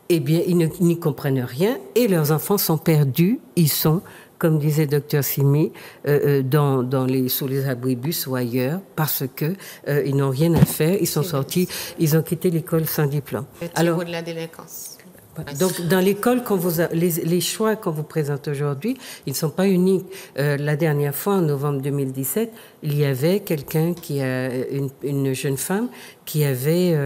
ils n'y comprennent rien et leurs enfants sont perdus. Ils sont, comme disait Dr Simi, sous les abribus ou ailleurs parce que ils n'ont rien à faire. Ils sont sortis, ils ont quitté l'école sans diplôme. Alors, de la délinquance. Donc, dans l'école, les choix qu'on vous présente aujourd'hui, ils ne sont pas uniques. La dernière fois, en novembre 2017, il y avait quelqu'un une jeune femme qui avait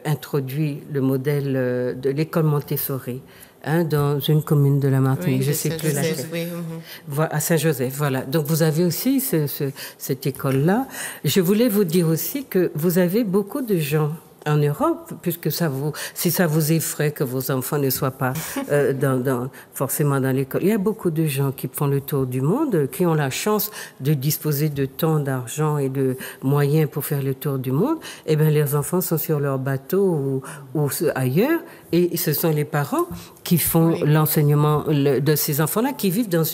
introduit le modèle de l'école Montessori. Dans une commune de la Martinique, je ne sais plus laquelle. À Saint-Joseph, voilà. Donc vous avez aussi cette école-là. Je voulais vous dire aussi que vous avez beaucoup de gens en Europe, puisque si ça vous effraie que vos enfants ne soient pas forcément dans l'école. Il y a beaucoup de gens qui font le tour du monde, qui ont la chance de disposer de temps, d'argent et de moyens pour faire le tour du monde. Eh bien, leurs enfants sont sur leur bateau ou ailleurs, et ce sont les parents qui font l'enseignement de ces enfants-là, qui vivent dans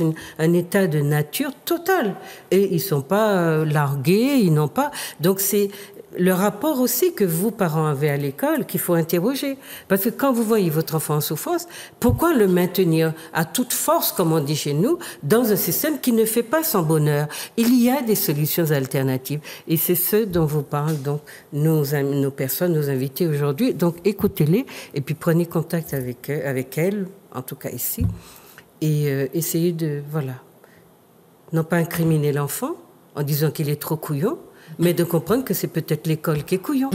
un état de nature totale. Et ils ne sont pas largués, ils n'ont pas... Donc, c'est le rapport aussi que vous, parents, avez à l'école qu'il faut interroger. Parce que quand vous voyez votre enfant en souffrance, pourquoi le maintenir à toute force, comme on dit chez nous, dans un système qui ne fait pas son bonheur? Il y a des solutions alternatives. Et c'est ce dont vous parlent donc nos personnes, nos invités aujourd'hui. Donc écoutez-les et puis prenez contact avec elles, en tout cas ici, et essayez de, non pas incriminer l'enfant en disant qu'il est trop couillon, mais de comprendre que c'est peut-être l'école qui est couillon.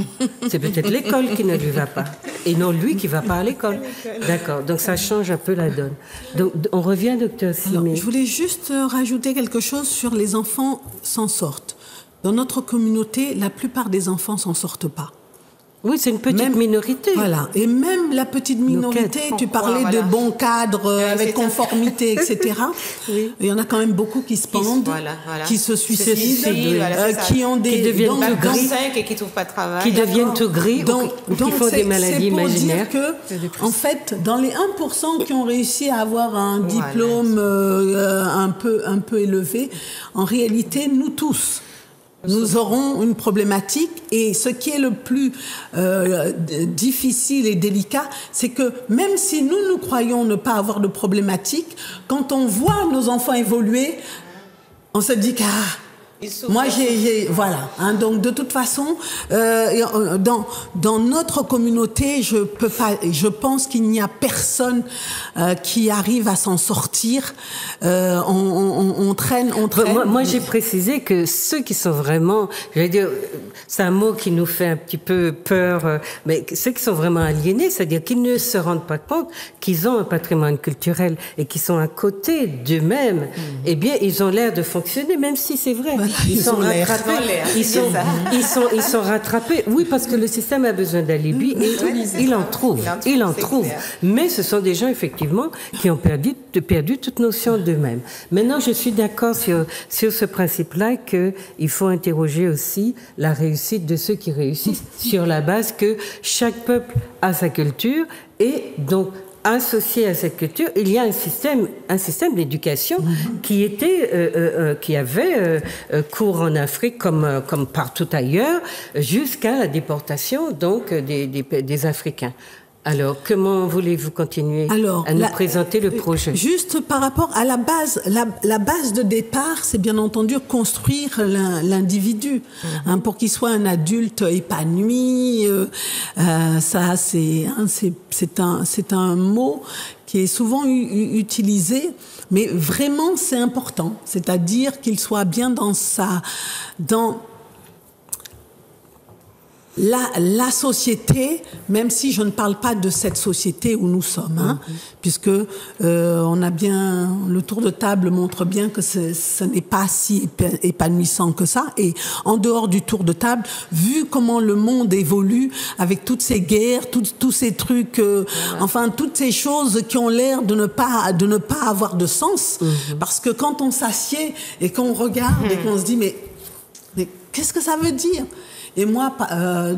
C'est peut-être l'école qui ne lui va pas. Et non lui qui ne va pas à l'école. D'accord. Donc ça change un peu la donne. Donc on revient, docteur Simi. Je voulais juste rajouter quelque chose sur les enfants s'en sortent. Dans notre communauté, la plupart des enfants s'en sortent pas. Oui, c'est une petite minorité. Voilà. Et même la petite minorité, tu parlais de bons cadres avec conformité, etc. Oui. Il y en a quand même beaucoup qui se pendent, qui se suicident, qui ont qui deviennent tout gris et qui ne trouvent pas de travail. Qui deviennent tout gris, donc qui font des maladies imaginaires. C'est pour dire que, en fait, dans les 1% qui ont réussi à avoir un diplôme un peu élevé, en réalité, nous tous, nous aurons une problématique. Et ce qui est le plus difficile et délicat, c'est que même si nous croyons ne pas avoir de problématique, quand on voit nos enfants évoluer, on se dit moi, voilà. Hein, donc, de toute façon, dans notre communauté, je pense qu'il n'y a personne qui arrive à s'en sortir. On traîne. Moi, j'ai précisé que ceux qui sont vraiment, je vais dire, c'est un mot qui nous fait un petit peu peur, mais ceux qui sont vraiment aliénés, c'est-à-dire qu'ils ne se rendent pas compte qu'ils ont un patrimoine culturel et qui sont à côté d'eux-mêmes, eh bien, ils ont l'air de fonctionner, même si c'est vrai. Voilà. Ils sont rattrapés. Ils sont rattrapés. Oui, parce que le système a besoin d'alibi et il en trouve. Mais ce sont des gens, effectivement, qui ont perdu toute notion d'eux-mêmes. Maintenant, je suis d'accord sur ce principe-là qu'il faut interroger aussi la réussite de ceux qui réussissent sur la base que chaque peuple a sa culture et donc associé à cette culture, il y a un système d'éducation qui avait cours en Afrique comme partout ailleurs, jusqu'à la déportation donc des Africains. Alors, comment voulez-vous continuer à nous présenter le projet? Juste par rapport à la base, la base de départ, c'est bien entendu construire l'individu pour qu'il soit un adulte épanoui. Ça, c'est un mot qui est souvent utilisé, mais vraiment c'est important. C'est-à-dire qu'il soit bien dans la société, même si je ne parle pas de cette société où nous sommes, puisque on a bien, le tour de table montre bien que ce n'est pas si épanouissant que ça. Et en dehors du tour de table, vu comment le monde évolue avec toutes ces guerres, tous ces trucs, enfin toutes ces choses qui ont l'air de ne pas avoir de sens, parce que quand on s'assied et qu'on regarde et qu'on se dit mais qu'est-ce que ça veut dire? Et moi,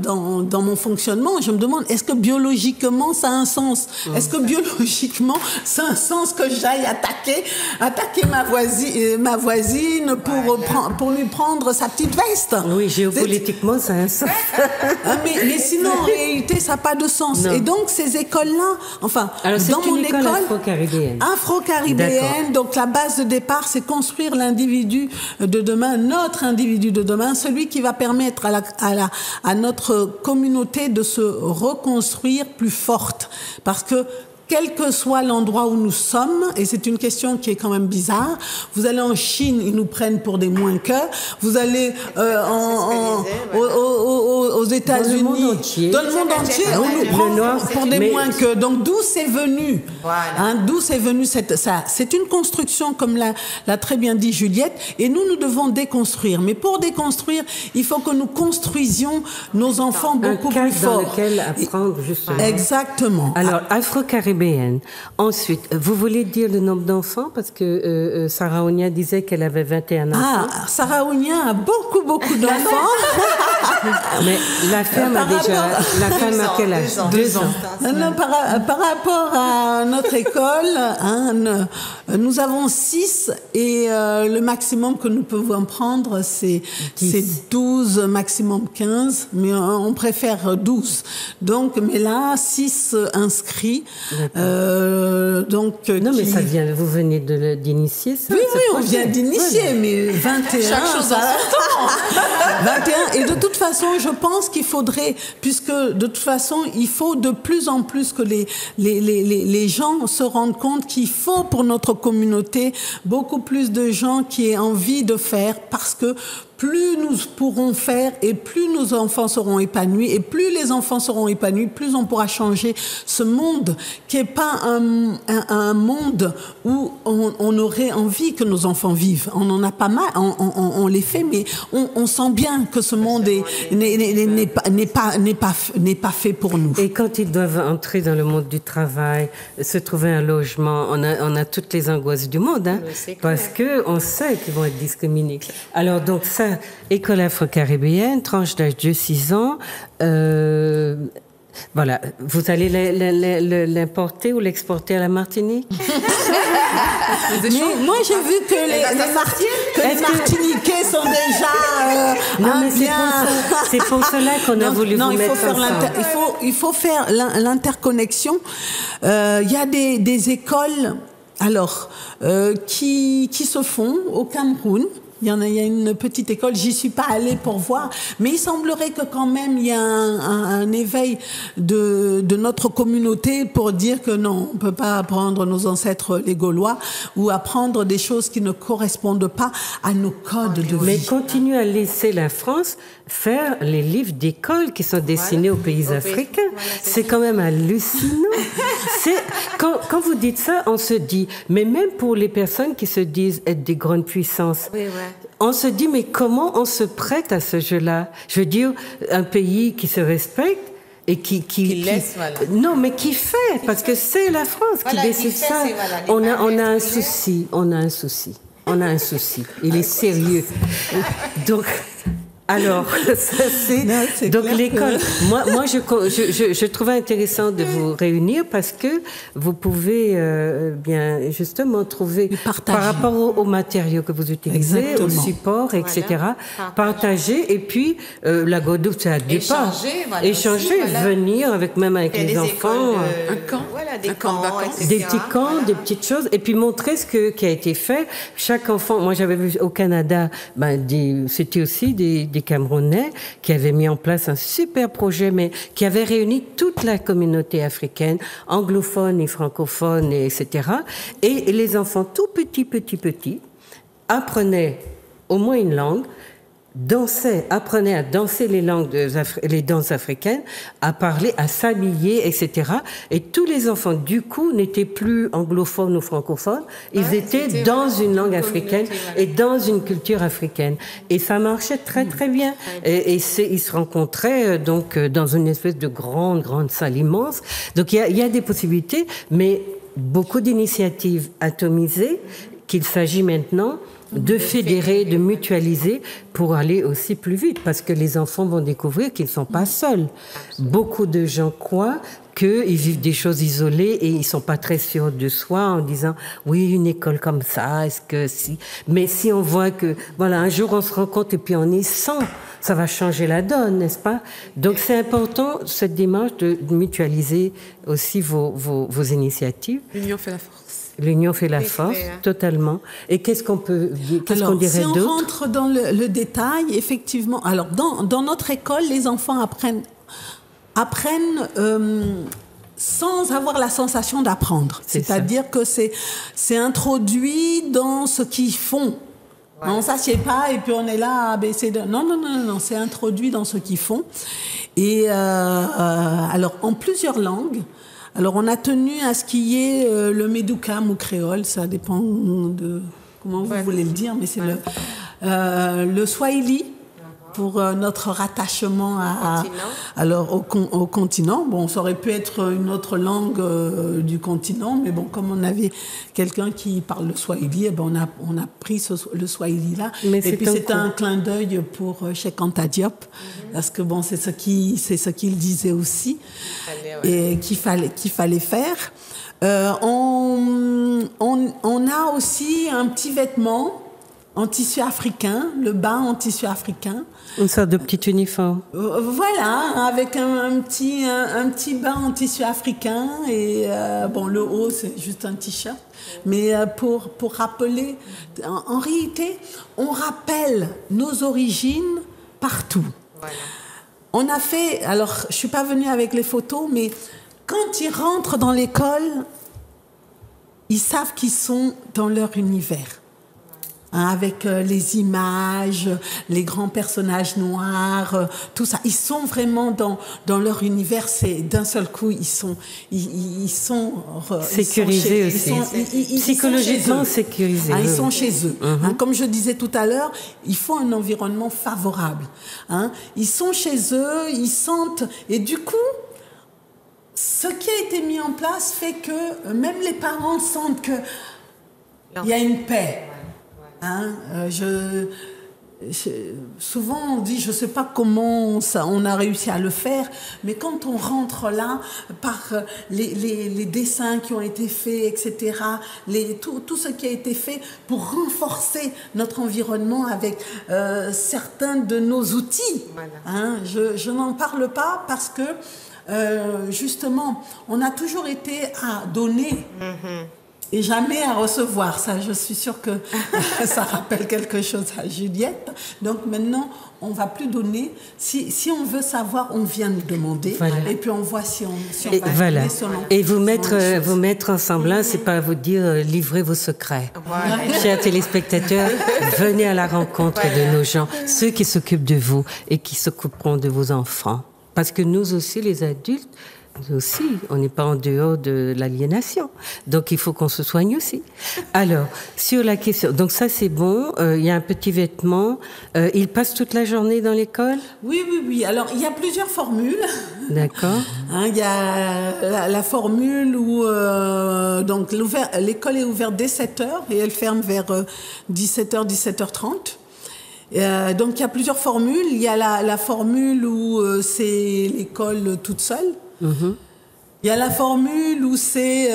dans mon fonctionnement, je me demande, est-ce que biologiquement ça a un sens? Est-ce que biologiquement ça a un sens que j'aille attaquer ma voisine pour lui prendre sa petite veste? Oui, géopolitiquement ça a un sens. mais sinon, en réalité, ça n'a pas de sens. Non. Et donc, ces écoles-là, enfin, alors, dans mon école afro-caribéenne. Afro-caribéenne, donc la base de départ, c'est construire l'individu de demain, notre individu de demain, celui qui va permettre à notre communauté de se reconstruire plus forte. Parce que quel que soit l'endroit où nous sommes, et c'est une question qui est quand même bizarre, vous allez en Chine, ils nous prennent pour des moins que, vous allez aux États-Unis, dans le monde entier, on nous prend pour des moins que. Donc d'où c'est venu? Voilà. D'où c'est venu ça? C'est une construction, comme l'a très bien dit Juliette, et nous devons déconstruire. Mais pour déconstruire, il faut que nous construisions nos enfants beaucoup plus forts. Dans lequel apprendre justement. Exactement. Alors, Afro-Caribéenne. Ensuite, vous voulez dire le nombre d'enfants? Parce que Sarah Ounia disait qu'elle avait 21 enfants. Sarah Ounia a beaucoup d'enfants. Mais la femme a quel âge? 2 ans. Non, par rapport à notre école, nous avons 6 et le maximum que nous pouvons prendre, c'est 12, maximum 15, mais on préfère 12. Donc, mais là, 6 inscrits. Donc, mais ça vient, vous venez d'initier ça? Oui, on vient d'initier, mais 21, chaque chose en son temps. 21, et de toute façon, je pense qu'il faudrait, puisque de toute façon, il faut de plus en plus que les gens se rendent compte qu'il faut pour notre communauté beaucoup plus de gens qui aient envie de faire, parce que plus nous pourrons faire et plus nos enfants seront épanouis, et plus les enfants seront épanouis, plus on pourra changer ce monde qui n'est pas un monde où on aurait envie que nos enfants vivent. On en a pas mal, on les fait, mais on sent bien que ce monde n'est pas fait pour nous. Et quand ils doivent entrer dans le monde du travail, se trouver un logement, on a toutes les angoisses du monde, parce qu'on sait qu'ils vont être discriminés. Alors donc ça, école afro-caribéenne, tranche d'âge de 6 ans. Voilà, vous allez l'importer ou l'exporter à la Martinique? Mais moi, j'ai vu que les Martiniquais sont déjà Non, mais c'est pour cela qu'on a voulu vous mettre ensemble. Il faut faire l'interconnexion. Il y a des écoles alors, qui se font au Cameroun. Il y a une petite école, j'y suis pas allée pour voir, mais il semblerait que quand même il y a un éveil de notre communauté pour dire que non, on peut pas apprendre nos ancêtres les Gaulois ou apprendre des choses qui ne correspondent pas à nos codes de vie. Mais continue à laisser la France faire les livres d'école qui sont destinés aux pays africains. C'est quand même hallucinant. Quand vous dites ça, on se dit, mais même pour les personnes qui se disent être des grandes puissances, on se dit, mais comment on se prête à ce jeu-là? Je veux dire, un pays qui se respecte et qui laisse, voilà. Non, mais qui fait, parce que c'est la France qui décide ça. On a un souci. Il est sérieux. Donc... Alors, ça c'est donc l'école. Moi, je trouvais intéressant de vous réunir parce que vous pouvez bien justement trouver par rapport aux matériaux que vous utilisez, aux supports, etc. Partager et puis la Guadeloupe, c'est à deux pas. Échanger, venir avec les enfants, des camps, des petits camps, des petites choses, et puis montrer ce qui a été fait. Chaque enfant, moi j'avais vu au Canada, c'était aussi des Camerounais qui avaient mis en place un super projet, mais qui avait réuni toute la communauté africaine, anglophone et francophone, etc. Et les enfants tout petits, apprenaient au moins une langue, apprenaient à danser les danses africaines, à parler, à s'habiller, etc. Et tous les enfants, du coup, n'étaient plus anglophones ou francophones. Ils étaient dans une langue africaine et dans une culture africaine. Et ça marchait très, très bien. Et ils se rencontraient donc dans une espèce de grande salle immense. Donc il y a des possibilités, mais beaucoup d'initiatives atomisées qu'il s'agit maintenant de fédérer, de mutualiser pour aller aussi plus vite, parce que les enfants vont découvrir qu'ils ne sont pas seuls. Beaucoup de gens croient qu'ils vivent des choses isolées et ils ne sont pas très sûrs de soi en disant « oui, une école comme ça, est-ce que si ?» Mais si on voit que, voilà, un jour on se rencontre et puis on est 100, ça va changer la donne, n'est-ce pas? Donc c'est important, cette démarche de mutualiser aussi vos initiatives. L'union fait la force. L'union fait la force, totalement. Et qu'est-ce qu'on dirait d'autre? Si on rentre dans le détail, effectivement, alors dans notre école, les enfants apprennent sans avoir la sensation d'apprendre. C'est-à-dire que c'est introduit dans ce qu'ils font. On ne s'assied pas et puis on est là à baisser de... Non, c'est introduit dans ce qu'ils font. Et alors, en plusieurs langues. Alors, on a tenu à ce qu'il y ait le médoukam ou créole, ça dépend de comment vous voulez le dire, mais c'est le swahili pour notre rattachement au continent. Bon, ça aurait pu être une autre langue du continent, mais bon, comme on avait quelqu'un qui parle le swahili, on a pris le swahili là. Et puis c'était un clin d'œil pour Cheikh Anta Diop, parce que bon, c'est ce qu'il disait aussi, et qu'il fallait faire. On a aussi un petit vêtement en tissu africain, le bas en tissu africain. Une sorte de petit uniforme. Voilà, avec un petit bas en tissu africain et le haut c'est juste un t-shirt. Mais pour rappeler, en réalité, on rappelle nos origines partout. Voilà. On a fait, alors je suis pas venue avec les photos, mais quand ils rentrent dans l'école, ils savent qu'ils sont dans leur univers. Avec les images, les grands personnages noirs, tout ça. Ils sont vraiment dans leur univers. C'est d'un seul coup, ils sont sécurisés aussi. Psychologiquement sécurisés. Ils sont chez eux. Comme je disais tout à l'heure, il faut un environnement favorable. Ils sont chez eux, ils sentent, et du coup, ce qui a été mis en place fait que même les parents sentent que il y a une paix. souvent on dit, je ne sais pas comment on a réussi à le faire, mais quand on rentre là, par les dessins qui ont été faits, etc., tout ce qui a été fait pour renforcer notre environnement avec certains de nos outils. Voilà. Hein, je n'en parle pas parce que, justement, on a toujours été à donner. Et jamais à recevoir. Ça, je suis sûre que ça rappelle quelque chose à Juliette. Donc maintenant, on ne va plus donner. Si on veut savoir, on vient nous demander. Voilà. Et puis on voit si on va voilà. Et vous mettre ensemble là, c'est pas vous dire livrez vos secrets. Voilà. Chers téléspectateurs, venez à la rencontre de nos gens, ceux qui s'occupent de vous et qui s'occuperont de vos enfants. Parce que nous aussi, les adultes, nous aussi, on n'est pas en dehors de l'aliénation. Donc, il faut qu'on se soigne aussi. Alors, sur la question... Donc, ça, c'est bon. Il y a un petit vêtement. Il passe toute la journée dans l'école ? Oui. Alors, il y a plusieurs formules. D'accord. Hein, il y a la formule où donc l'école est ouverte dès 7h et elle ferme vers 17h, 17h30. Donc, il y a plusieurs formules. Il y a la formule où c'est l'école toute seule. Il y a la formule où c'est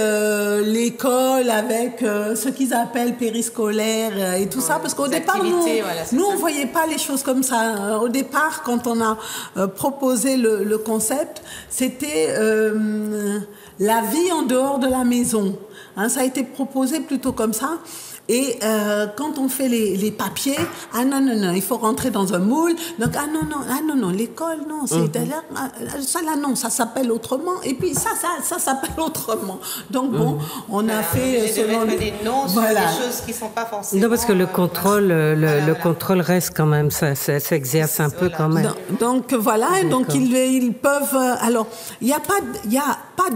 l'école avec ce qu'ils appellent périscolaire et tout ça. Parce qu'au départ, nous on ne voyait pas les choses comme ça. Au départ, quand on a proposé le concept, c'était la vie en dehors de la maison. Hein, ça a été proposé plutôt comme ça. Et quand on fait les papiers, non, il faut rentrer dans un moule. Donc non, l'école non, ça là non, ça s'appelle autrement. Et puis ça s'appelle autrement. Donc bon, on a fait selon des noms sur des choses qui sont pas forcément. Non, parce que le contrôle, le contrôle reste quand même, ça s'exerce un peu quand même. Donc voilà, donc ils peuvent. Alors il y a pas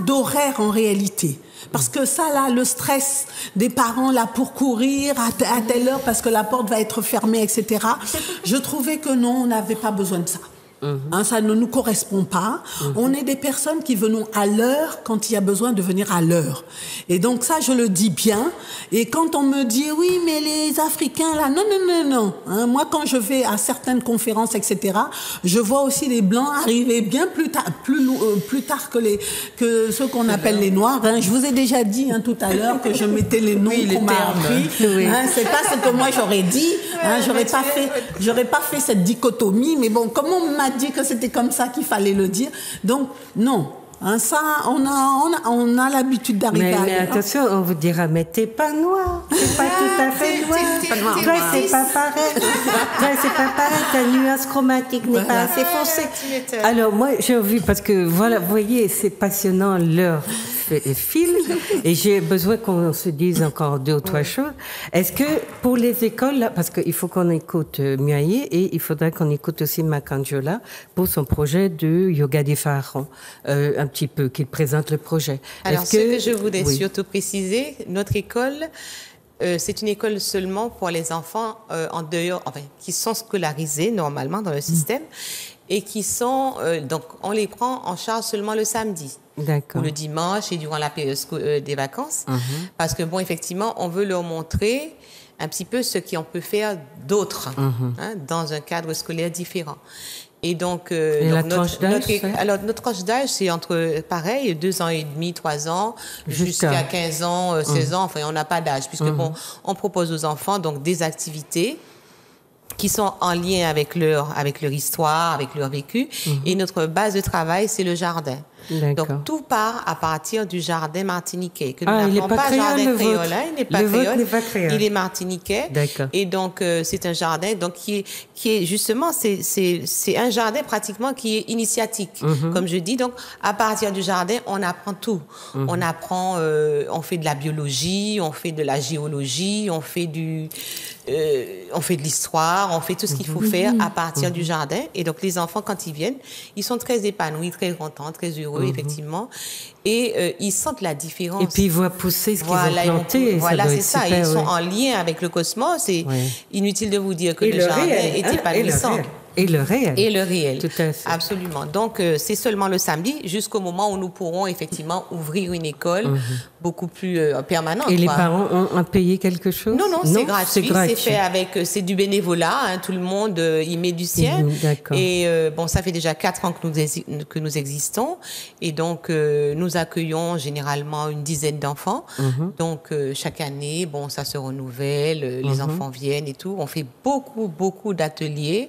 d'horaire en réalité. Parce que ça, là, le stress des parents, là, pour courir à telle heure parce que la porte va être fermée, etc., je trouvais que non, on n'avait pas besoin de ça. Hein, ça ne nous correspond pas. On est des personnes qui venons à l'heure quand il y a besoin de venir à l'heure. Et donc ça, je le dis bien. Et quand on me dit, oui, mais les Africains, là, non. Hein, moi, quand je vais à certaines conférences, etc., je vois aussi les Blancs arriver bien plus tard que ceux qu'on appelle les Noirs. Hein. Je vous ai déjà dit tout à l'heure que je mettais les noms qu'on m'a appris. Hein, c'est pas ce que moi j'aurais dit. Hein, j'aurais pas fait cette dichotomie. Mais bon, comme on m'a dit que c'était comme ça qu'il fallait le dire. Donc, non. Hein, ça, on a l'habitude d'arriver mais attention, on vous dira, mais t'es pas noir. T'es pas tout à fait noir. Toi, c'est pas pareil. Ta nuance chromatique n'est pas assez foncée. Alors, moi, j'ai envie, parce que, voilà, vous voyez, c'est passionnant, l'heure file, et j'ai besoin qu'on se dise encore 2 ou 3 choses. Est-ce que, pour les écoles, là, parce qu'il faut qu'on écoute Muaye, et il faudrait qu'on écoute aussi Makanjola pour son projet de yoga des pharaons, un petit peu, qu'il présente le projet. Alors, ce que je voulais surtout préciser, notre école, c'est une école seulement pour les enfants en dehors, enfin, qui sont scolarisés normalement dans le système, et qui sont, donc, on les prend en charge seulement le samedi. Ou le dimanche et durant la période des vacances. Parce que, bon, effectivement, on veut leur montrer un petit peu ce qu'on peut faire d'autre dans un cadre scolaire différent. Et donc, notre tranche d'âge, c'est entre, pareil, 2 ans et demi, 3 ans, jusqu'à 15 ans, 16 ans. Enfin, on n'a pas d'âge, puisque, bon, on propose aux enfants, donc, des activités qui sont en lien avec leur histoire, avec leur vécu. Et notre base de travail, c'est le jardin. Donc, tout part à partir du jardin martiniquais. Que nous n'appelons pas jardin créole. Il n'est pas créole. Il est martiniquais. Et donc, c'est un jardin donc, qui est justement, c'est un jardin pratiquement qui est initiatique. Comme je dis, donc, à partir du jardin, on apprend tout. On apprend, on fait de la biologie, on fait de la géologie, on fait de l'histoire, on fait tout ce qu'il faut faire à partir du jardin. Et donc, les enfants, quand ils viennent, ils sont très épanouis, très contents, très heureux, effectivement. Et ils sentent la différence. Et puis, ils voient pousser ce qu'ils ont planté. Voilà, c'est ça. Ils sont en lien avec le cosmos. C'est inutile de vous dire que le jardin est épanouissant. Et le réel. Et le réel. Tout à fait. Absolument. Donc, c'est seulement le samedi jusqu'au moment où nous pourrons effectivement ouvrir une école beaucoup plus permanente. Et les parents ont à payer quelque chose? Non, c'est gratuit. C'est fait avec, c'est du bénévolat. Hein, tout le monde y met du sien. D'accord. Et bon, ça fait déjà 4 ans que nous existons. Et donc, nous accueillons généralement une dizaine d'enfants. Donc, chaque année, bon, ça se renouvelle. Les enfants viennent et tout. On fait beaucoup d'ateliers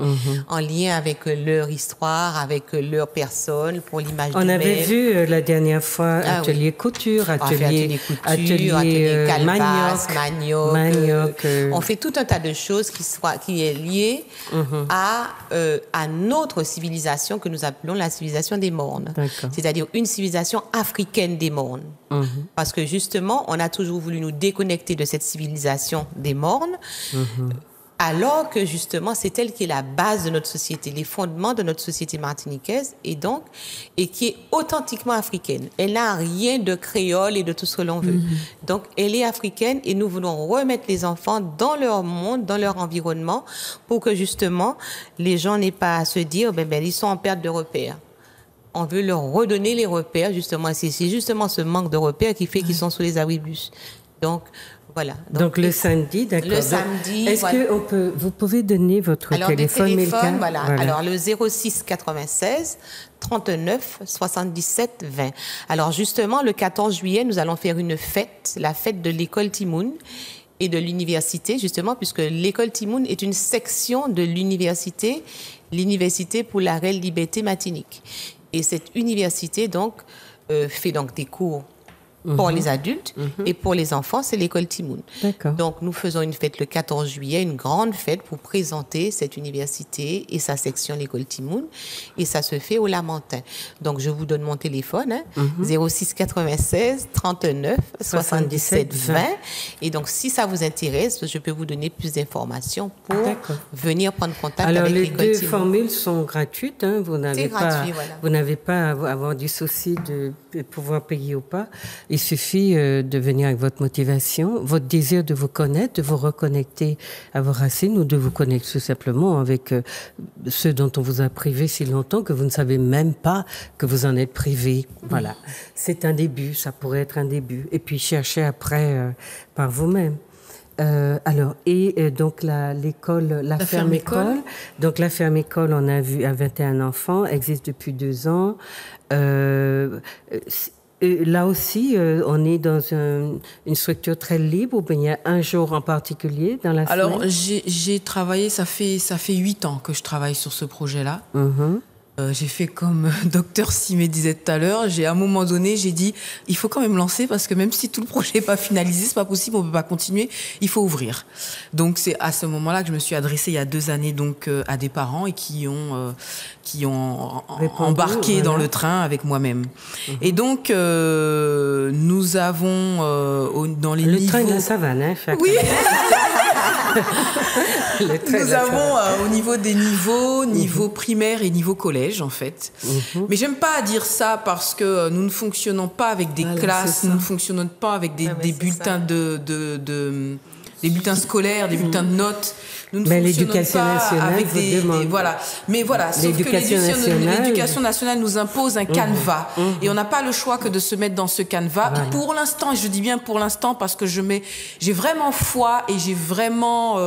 en lien avec leur histoire, avec leur personne, pour l'image On d'eux-mêmes. avait vu la dernière fois atelier couture, atelier manioc. On fait tout un tas de choses qui est lié à notre civilisation que nous appelons la civilisation des mornes. C'est-à-dire une civilisation africaine des mornes. Parce que justement, on a toujours voulu nous déconnecter de cette civilisation des mornes. Alors que justement, c'est elle qui est la base de notre société, les fondements de notre société martiniquaise, et qui est authentiquement africaine. Elle n'a rien de créole et de tout ce que l'on veut. Donc, elle est africaine et nous voulons remettre les enfants dans leur monde, dans leur environnement, pour que justement, les gens n'aient pas à se dire, ils sont en perte de repères. On veut leur redonner les repères, justement. C'est justement ce manque de repères qui fait qu'ils sont sous les abribus. Donc, voilà. Donc le samedi, d'accord. Le samedi. Est-ce que vous pouvez donner votre téléphone, Milka? Voilà. Alors le 06 96 39 77 20. Alors justement, le 14 juillet, nous allons faire une fête, la fête de l'école Timoun et de l'université, justement, puisque l'école Timoun est une section de l'université pour la réelle liberté Martinique. Et cette université, donc, fait donc des cours pour les adultes et pour les enfants, c'est l'école Timoun. Donc, nous faisons une fête le 14 juillet, une grande fête pour présenter cette université et sa section, l'école Timoun. Et ça se fait au Lamentin. Donc, je vous donne mon téléphone, 06 96 39 77 20. Et donc, si ça vous intéresse, je peux vous donner plus d'informations pour venir prendre contact avec l'école Timoun. Alors, les deux formules sont gratuites. Hein, vous n'avez pas à avoir du souci de pouvoir payer ou pas. Il suffit de venir avec votre motivation, votre désir de vous connaître, de vous reconnecter à vos racines ou de vous connecter tout simplement avec ceux dont on vous a privé si longtemps que vous ne savez même pas que vous en êtes privé. Voilà. C'est un début, ça pourrait être un début. Et puis chercher après par vous-même. Donc la ferme école. Donc la ferme école, on a vu à 21 enfants, existe depuis 2 ans. Là aussi, on est dans une structure très libre, ou bien il y a un jour en particulier dans la semaine? Alors, j'ai travaillé, ça fait 8 ans que je travaille sur ce projet-là. J'ai fait comme Dr Simé disait tout à l'heure. À un moment donné, j'ai dit, il faut quand même lancer parce que même si tout le projet n'est pas finalisé, c'est pas possible, on peut pas continuer. Il faut ouvrir. Donc c'est à ce moment-là que je me suis adressée il y a 2 années donc à des parents et qui ont embarqué dans le train avec moi-même. Et donc nous avons dans les niveaux... train de la savane, hein, oui. Nous avons au niveau des niveau primaire et niveau collège en fait. Mais j'aime pas dire ça parce que nous ne fonctionnons pas avec des classes, nous ne fonctionnons pas avec des bulletins des bulletins scolaires, des bulletins de notes. Nous ne fonctionnons pas avec des voilà. Mais voilà, sauf que l'éducation nationale nous impose un canevas et on n'a pas le choix que de se mettre dans ce canevas. Voilà. Pour l'instant, et je dis bien pour l'instant parce que j'ai vraiment foi et j'ai vraiment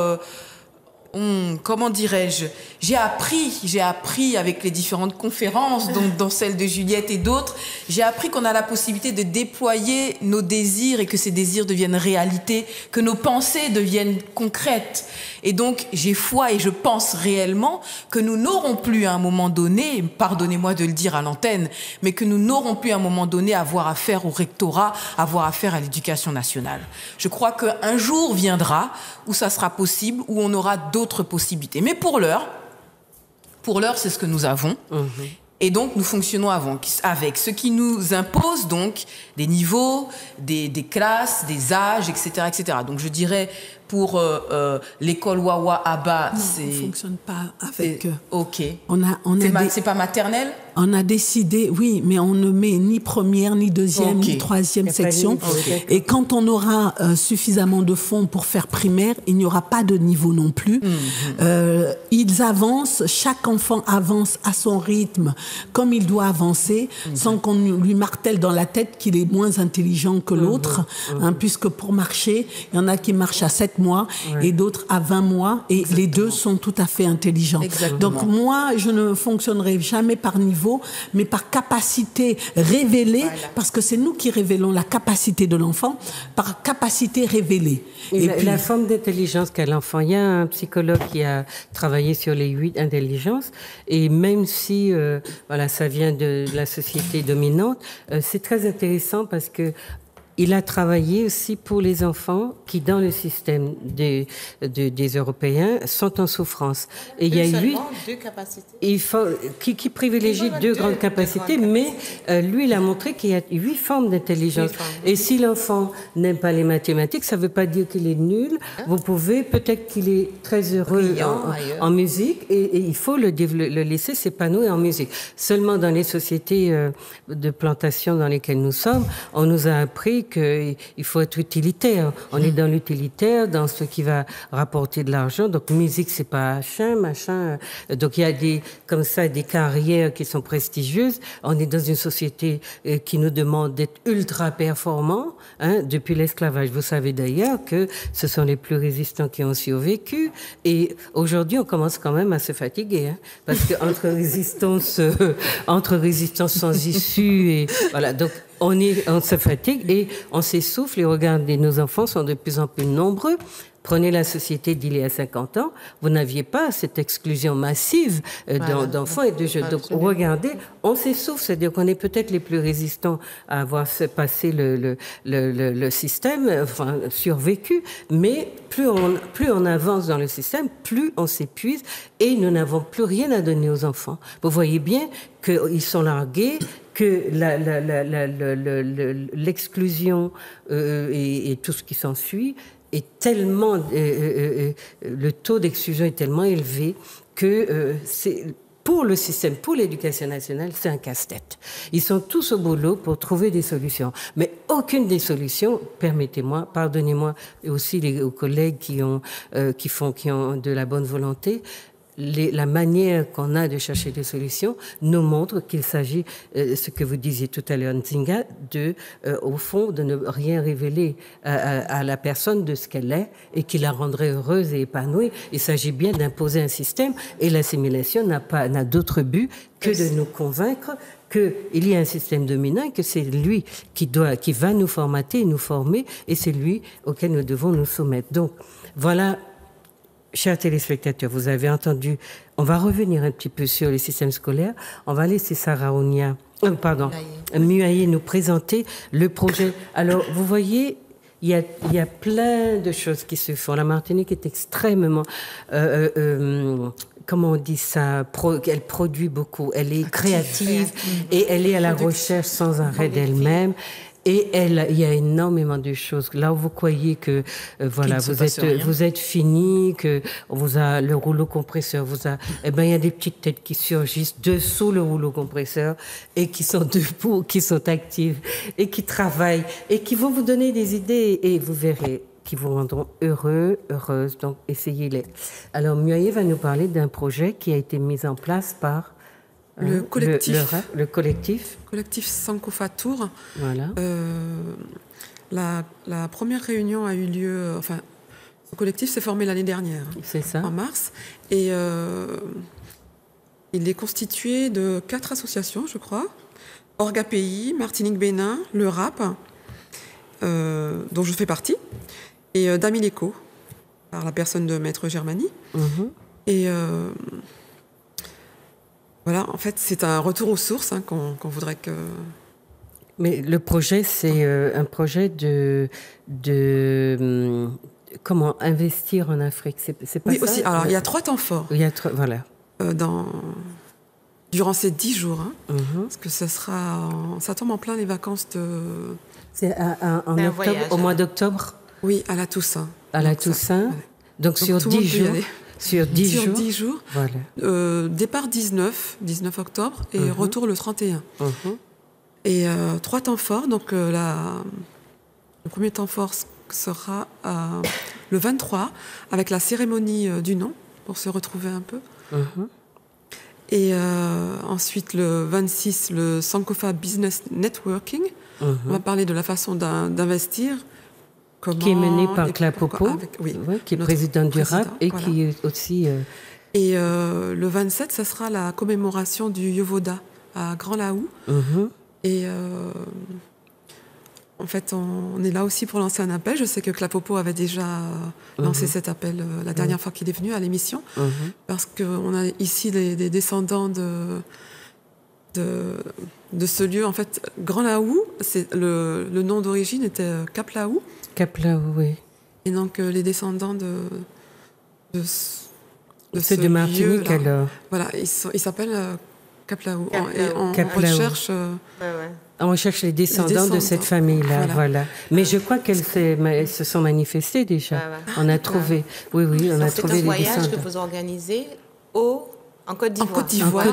comment dirais-je, j'ai appris avec les différentes conférences, dont celle de Juliette et d'autres, j'ai appris qu'on a la possibilité de déployer nos désirs et que ces désirs deviennent réalité, que nos pensées deviennent concrètes. Et donc, j'ai foi et je pense réellement que nous n'aurons plus à un moment donné, pardonnez-moi de le dire à l'antenne, mais que nous n'aurons plus à un moment donné à avoir affaire au rectorat, à avoir affaire à l'éducation nationale. Je crois qu'un jour viendra où ça sera possible, où on aura d'autres possibilités. Mais pour l'heure, c'est ce que nous avons. Et donc, nous fonctionnons avec ce qui nous impose donc des niveaux, des classes, des âges, etc., etc. Donc, je dirais pour l'école Wawa Abba, on ne fonctionne pas avec eux. Ok. C'est pas maternelle? On a décidé, oui, mais on ne met ni première, ni deuxième, ni troisième section. Et quand on aura suffisamment de fonds pour faire primaire, il n'y aura pas de niveau non plus. Ils avancent, chaque enfant avance à son rythme, comme il doit avancer, sans qu'on lui martèle dans la tête qu'il est moins intelligent que l'autre, puisque pour marcher, il y en a qui marchent à 7 mois et d'autres à 20 mois, et les deux sont tout à fait intelligents. Donc moi, je ne fonctionnerai jamais par niveau, mais par capacité révélée, parce que c'est nous qui révélons la capacité de l'enfant, par capacité révélée. Et puis, la forme d'intelligence qu'a l'enfant, il y a un psychologue qui a travaillé sur les 8 intelligences, et même si ça vient de la société dominante, c'est très intéressant parce que il a travaillé aussi pour les enfants qui, dans le système des Européens, sont en souffrance. Et il y a 2 capacités. Qui privilégie 2 grandes capacités, mais lui, il a montré qu'il y a 8 formes d'intelligence. Et si l'enfant n'aime pas les mathématiques, ça ne veut pas dire qu'il est nul. Vous pouvez, peut-être qu'il est très heureux en musique, et il faut le laisser s'épanouir en musique. Seulement dans les sociétés de plantation dans lesquelles nous sommes, on nous a appris qu'il faut être utilitaire. On est dans l'utilitaire, dans ce qui va rapporter de l'argent. Donc, musique, c'est pas machin. Donc, il y a des carrières qui sont prestigieuses. On est dans une société qui nous demande d'être ultra performants, depuis l'esclavage. Vous savez d'ailleurs que ce sont les plus résistants qui ont survécu. Et aujourd'hui, on commence quand même à se fatiguer, parce que entre résistance sans issue et voilà. Donc, on se fatigue et on s'essouffle, et regardez, nos enfants sont de plus en plus nombreux. Prenez la société d'il y a 50 ans, vous n'aviez pas cette exclusion massive d'enfants et de jeunes. Donc, regardez, on s'essouffle, c'est-à-dire qu'on est peut-être les plus résistants à avoir passé le système, survécu, mais plus on avance dans le système, plus on s'épuise, et nous n'avons plus rien à donner aux enfants. Vous voyez bien qu'ils sont largués, que l'exclusion et tout ce qui s'ensuit est tellement, le taux d'exclusion est tellement élevé que pour le système, pour l'éducation nationale, c'est un casse-tête. Ils sont tous au boulot pour trouver des solutions. Mais aucune des solutions, permettez-moi, pardonnez-moi, et aussi aux collègues qui ont de la bonne volonté, la manière qu'on a de chercher des solutions nous montre qu'il s'agit, ce que vous disiez tout à l'heure, Nzinga, au fond, de ne rien révéler à la personne de ce qu'elle est et qui la rendrait heureuse et épanouie. Il s'agit bien d'imposer un système, et l'assimilation n'a d'autre but que de nous convaincre qu'il y a un système dominant et que c'est lui qui va nous formater et nous former, et c'est lui auquel nous devons nous soumettre. Donc, voilà. Chers téléspectateurs, vous avez entendu, on va revenir un petit peu sur les systèmes scolaires. On va laisser Sarah Muaye nous présenter le projet. Alors, vous voyez, il y a plein de choses qui se font. La Martinique est extrêmement... comment on dit ça, elle produit beaucoup, elle est créative et elle est à la recherche sans arrêt d'elle-même. Et il y a énormément de choses. Là où vous croyez que vous êtes fini, que le rouleau compresseur il y a des petites têtes qui surgissent dessous le rouleau compresseur et qui sont debout, qui sont actives et qui travaillent et qui vont vous donner des idées, et vous verrez, qui vous rendront heureuses. Donc, essayez-les. Alors, Muaye va nous parler d'un projet qui a été mis en place par le collectif. Le collectif. Collectif Sankofa Tour. Voilà. La première réunion a eu lieu... le collectif s'est formé l'année dernière. C'est ça. En mars. Et il est constitué de 4 associations, je crois. Orga Pays, Martinique Bénin, le RAP, dont je fais partie, et Damileco, par la personne de Maître Germani. Et... voilà, en fait, c'est un retour aux sources qu'on voudrait que... Mais le projet, c'est un projet de comment investir en Afrique. C'est pas ça? Oui, aussi. Alors, il y a 3 temps forts. Voilà. Durant ces 10 jours, parce que ça tombe en plein les vacances de... C'est au mois d'octobre. Oui, à la Toussaint. À la Toussaint. Donc sur 10 jours. Sur 10 jours. Voilà. Départ 19 octobre et retour le 31. Et 3 temps forts. Donc le premier temps fort sera le 23 avec la cérémonie du nom pour se retrouver un peu. Et ensuite le 26 le Sankofa Business Networking. On va parler de la façon d'investir. Qui est mené par Klapopo, qui est président du RAP et qui est aussi... Et le 27, ça sera la commémoration du Yovoda à Grand Laou. Et en fait, on est là aussi pour lancer un appel. Je sais que Klapopo avait déjà lancé cet appel la dernière fois qu'il est venu à l'émission, parce qu'on a ici des descendants de ce lieu. En fait, Grand Laou, le nom d'origine était Cap Laou. Cap Laou, oui. Et donc, les descendants de c'est de Martinique, alors. Voilà, ils s'appellent Cap Laou. On recherche les descendants de cette famille-là, voilà. Mais je crois qu'elles se sont manifestées déjà. On a trouvé, on a trouvé les descendants. C'est un voyage que vous organisez en Côte d'Ivoire.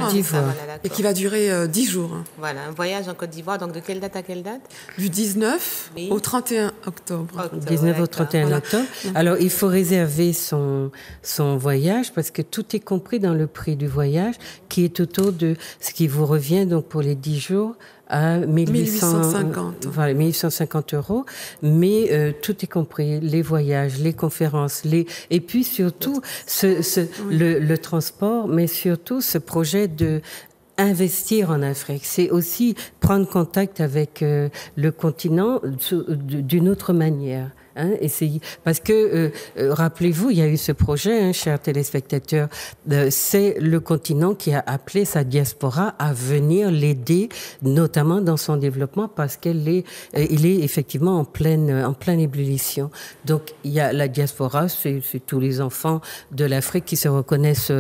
Et qui va durer 10 jours. Voilà, un voyage en Côte d'Ivoire. Donc, de quelle date à quelle date? Du 19 au 31 octobre. 19 au 31 octobre. Alors, il faut réserver son voyage parce que tout est compris dans le prix du voyage qui est autour de ce qui vous revient donc pour les 10 jours à 1850. Voilà, 1850 €. Mais tout est compris, les voyages, les conférences, et puis surtout le transport, mais surtout ce projet de investir en Afrique. C'est aussi prendre contact avec le continent d'une autre manière. Essayer. Parce que, rappelez-vous, il y a eu ce projet, chers téléspectateurs, c'est le continent qui a appelé sa diaspora à venir l'aider, notamment dans son développement, parce il est effectivement en pleine ébullition. Donc, il y a la diaspora, c'est tous les enfants de l'Afrique qui se reconnaissent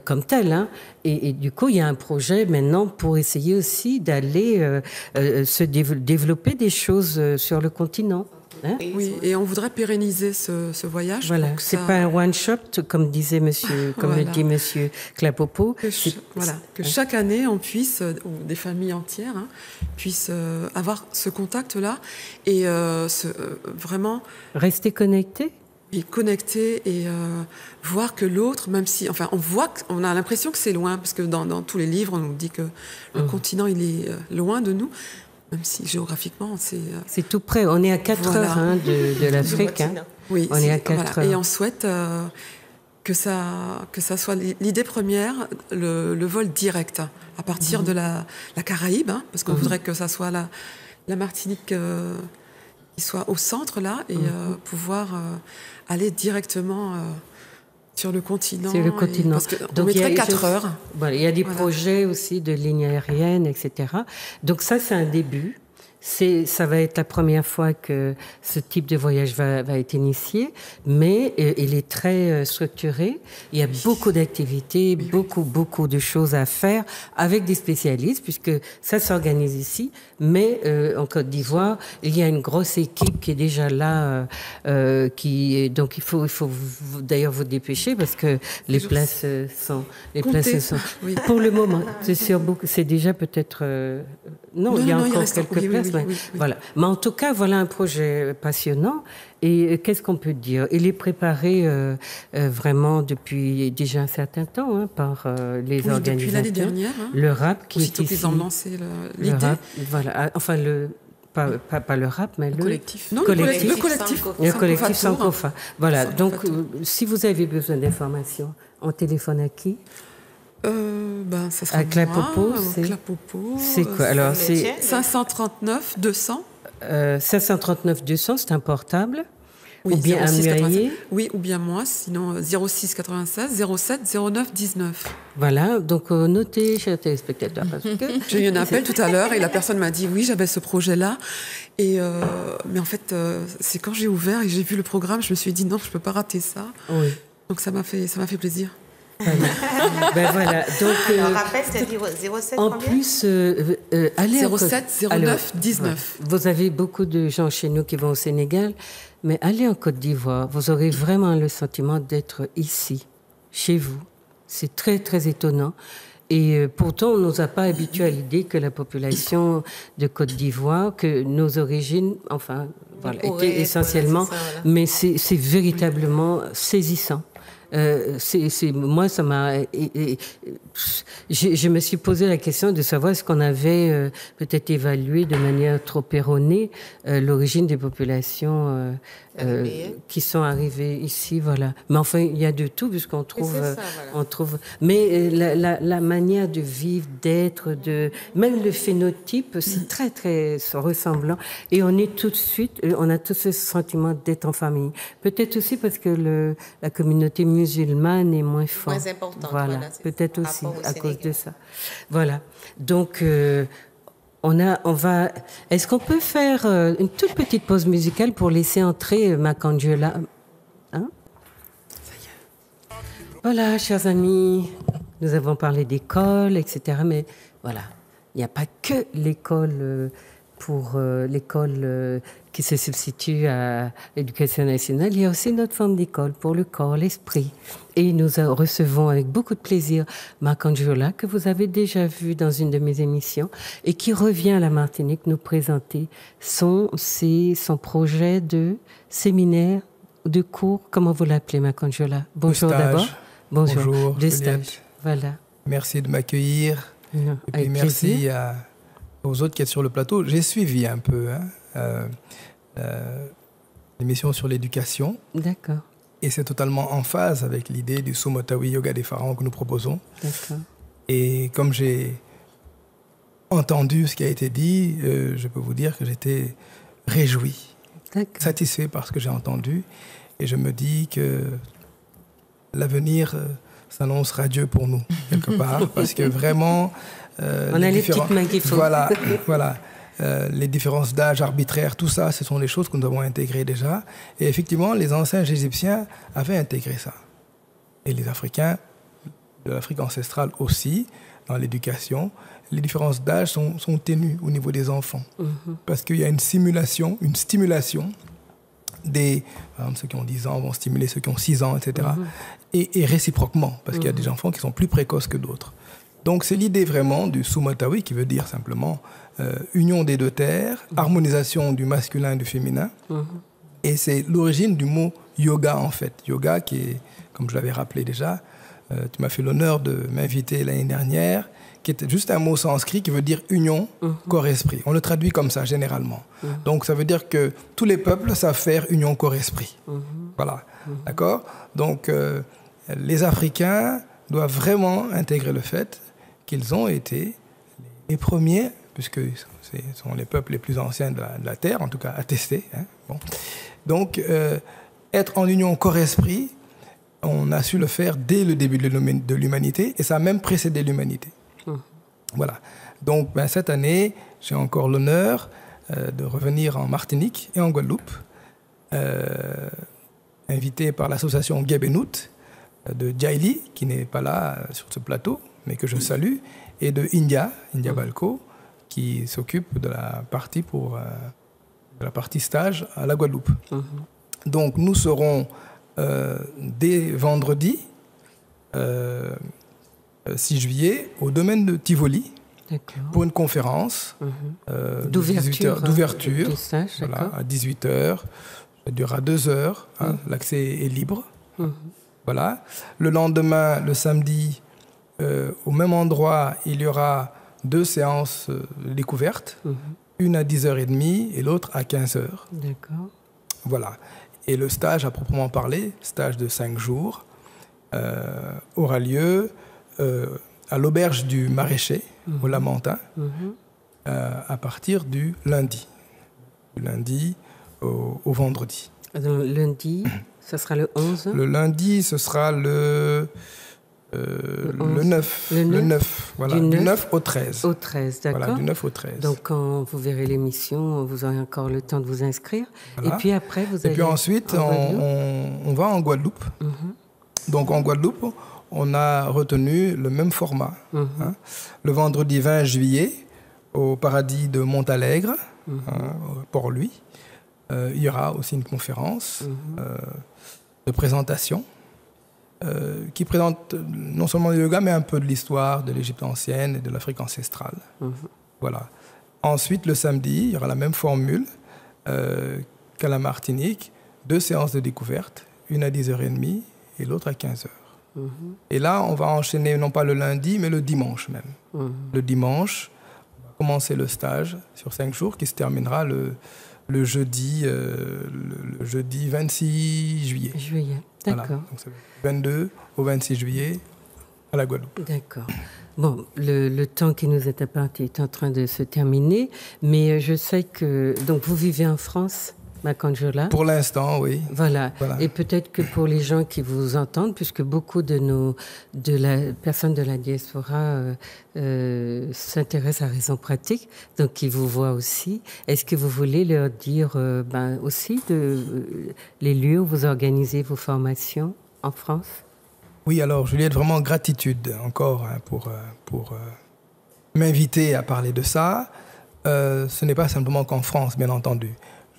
comme tels, Et du coup, il y a un projet maintenant pour essayer aussi d'aller se développer des choses sur le continent. Oui, et on voudrait pérenniser ce voyage. Voilà, c'est pas un one shot comme disait le dit Monsieur Klapopo. Que chaque année on puisse, ou des familles entières, puissent avoir ce contact-là et vraiment rester connectés. Et connecter et voir que l'autre, même si, on a l'impression que c'est loin, parce que dans tous les livres on nous dit que le continent il est loin de nous. Même si géographiquement, c'est tout près. On est à 4 heures de l'Afrique. Oui, on est à 4 heures. Et on souhaite que ça soit l'idée première, le vol direct à partir de la Caraïbe, parce qu'on voudrait que ça soit la Martinique qui soit au centre là et pouvoir aller directement sur le continent. Sur le continent. Parce qu'on mettrait 4 heures. Voilà, il y a des projets aussi de lignes aériennes, etc. Donc ça, c'est un début. Ça va être la première fois que ce type de voyage va être initié, mais il est très structuré. Il y a beaucoup d'activités, beaucoup de choses à faire avec des spécialistes, puisque ça s'organise ici. Mais en Côte d'Ivoire, il y a une grosse équipe qui est déjà là. Donc il faut d'ailleurs vous dépêcher parce que les places sont pour le moment. C'est sûr, c'est déjà peut-être. Non, il y a encore quelques places. Oui. Voilà. Mais en tout cas, voilà un projet passionnant. Et qu'est-ce qu'on peut dire? Il est préparé vraiment depuis déjà un certain temps par les organisateurs. Depuis l'année dernière. Le RAP qui est ici. Ils ont lancé l'idée. Voilà. Enfin, pas le RAP, mais le collectif. Non, le collectif Sankofa. Voilà. Donc, si vous avez besoin d'informations, on téléphone à qui? Ça sera Klapopo, c'est quoi? Alors, c'est 539 200. 539 200, c'est un portable. Oui, ou bien un muaillier. Oui, ou bien moi, sinon 06 96 07 09 19. Voilà, donc notez, chers téléspectateurs. Parce que j'ai eu un appel tout à l'heure et la personne m'a dit oui, j'avais ce projet-là. Et mais en fait, c'est quand j'ai ouvert et j'ai vu le programme, je me suis dit non, je ne peux pas rater ça. Oui. Donc ça m'a fait plaisir. Voilà. Ben voilà. Donc, Alors, rappelle, c'est 07 en combien? plus, allez 07 09 alors, 19. ouais. Vous avez beaucoup de gens chez nous qui vont au Sénégal, mais allez en Côte d'Ivoire, vous aurez vraiment le sentiment d'être ici, chez vous. C'est très, très étonnant. Et pourtant, on ne nous a pas habitués à l'idée que la population de Côte d'Ivoire, que nos origines, enfin, voilà, étaient essentiellement... Voilà, c'est ça, Mais c'est véritablement saisissant. Moi, ça m'a... Je me suis posé la question de savoir est-ce qu'on avait peut-être évalué de manière trop erronée l'origine des populations qui sont arrivées ici, voilà. Mais enfin, il y a de tout puisqu'on trouve... ça, voilà. On trouve... Mais la manière de vivre, d'être, même le phénotype, c'est très, très ressemblant. Et on est tout de suite... On a tout ce sentiment d'être en famille. Peut-être aussi parce que la communauté musulmane est moins forte. Moins importante, Voilà, voilà, c'est peut-être par aussi rapport au à cause Sénégal. de ça. Voilà. Donc, on va. Est-ce qu'on peut faire une toute petite pause musicale pour laisser entrer Makandjola? Hein? Voilà, chers amis, nous avons parlé d'école, etc. Mais voilà, il n'y a pas que l'école pour l'école qui se substitue à l'éducation nationale. Il y a aussi notre forme d'école pour le corps, l'esprit. Et nous recevons avec beaucoup de plaisir Makandjola, que vous avez déjà vu dans une de mes émissions, et qui revient à la Martinique nous présenter son projet de séminaire, de cours. Comment vous l'appelez, Makandjola? Bonjour d'abord. Bonjour, de Juliette. stage. Voilà. Merci de m'accueillir. Et puis Avec merci plaisir. aux autres qui êtes sur le plateau. J'ai suivi un peu l'émission sur l'éducation D'accord, et c'est totalement en phase avec l'idée du Sumotawi Yoga des pharaons que nous proposons. d'accord. Et comme j'ai entendu ce qui a été dit, je peux vous dire que j'étais réjoui, D'accord. satisfait par ce que j'ai entendu. Et je me dis que l'avenir s'annonce radieux pour nous, quelque part, parce que vraiment... On a les petites mains qu'il faut. Voilà, voilà. Les différences d'âge arbitraires, tout ça, ce sont des choses que nous avons intégrées déjà. Et effectivement, les anciens Égyptiens avaient intégré ça. Et les Africains de l'Afrique ancestrale aussi, dans l'éducation, les différences d'âge sont ténues au niveau des enfants. Parce qu'il y a une stimulation des... Par exemple, ceux qui ont 10 ans vont stimuler ceux qui ont 6 ans, etc. Et réciproquement, parce qu'il y a des enfants qui sont plus précoces que d'autres. Donc, c'est l'idée vraiment du Sumotawi, qui veut dire simplement union des deux terres, harmonisation du masculin et du féminin. Et c'est l'origine du mot yoga, en fait. Yoga qui est, comme je l'avais rappelé déjà, tu m'as fait l'honneur de m'inviter l'année dernière, qui était juste un mot sanskrit qui veut dire union, corps-esprit. On le traduit comme ça, généralement. Donc, ça veut dire que tous les peuples savent faire union, corps-esprit. Voilà. D'accord? Donc, les Africains doivent vraiment intégrer le fait qu'ils ont été les premiers, puisque ce sont les peuples les plus anciens de la Terre, en tout cas attestés. Hein, bon. Donc, être en union corps-esprit, on a su le faire dès le début de l'humanité, et ça a même précédé l'humanité. Voilà. Donc, cette année, j'ai encore l'honneur de revenir en Martinique et en Guadeloupe, invité par l'association Guébenout, de Djaili, qui n'est pas là sur ce plateau, mais que je salue, et de India Balko, qui s'occupe de la partie stage à la Guadeloupe. Donc nous serons dès vendredi 6 juillet au domaine de Tivoli pour une conférence d'ouverture voilà, à 18h. Ça durera 2 heures. L'accès est libre. Voilà. Le lendemain, le samedi, au même endroit, il y aura 2 séances de découverte, une à 10h30 et l'autre à 15h. D'accord. Voilà. Et le stage, à proprement parler, stage de 5 jours, aura lieu à l'auberge du Maraîcher, au Lamentin, à partir du lundi. Du lundi au vendredi. Donc, lundi, ce sera le 11. Le lundi, ce sera le 9. Le 9, voilà. Du 9 au 13. Au 13, d'accord. Voilà, du 9 au 13. Donc, quand vous verrez l'émission, vous aurez encore le temps de vous inscrire. Voilà. Et puis après, vous allez... Et puis ensuite, on va en Guadeloupe. Donc, en Guadeloupe, on a retenu le même format. Hein. Le vendredi 20 juillet, au Paradis de Montalegre, au Port-Louis, il y aura aussi une conférence de présentation qui présente non seulement le yoga, mais un peu de l'histoire de l'Égypte ancienne et de l'Afrique ancestrale. Voilà. Ensuite, le samedi, il y aura la même formule qu'à la Martinique, 2 séances de découverte, une à 10h30 et l'autre à 15h. Et là, on va enchaîner non pas le lundi, mais le dimanche même. Le dimanche, on va commencer le stage sur 5 jours qui se terminera le jeudi 26 juillet. D'accord. Voilà. Donc, c'est 22 au 26 juillet à la Guadeloupe. D'accord. Bon, le temps qui nous est imparti est en train de se terminer, mais je sais que... Donc, vous vivez en France, Makanjola? Pour l'instant, oui. Voilà. Et peut-être que pour les gens qui vous entendent, puisque beaucoup de la personne de la diaspora s'intéressent à Raison Pratique, donc qui vous voient aussi, est-ce que vous voulez leur dire aussi les lieux où vous organisez vos formations en France? Oui, alors Juliette, vraiment gratitude encore pour m'inviter à parler de ça. Ce n'est pas simplement qu'en France, bien entendu.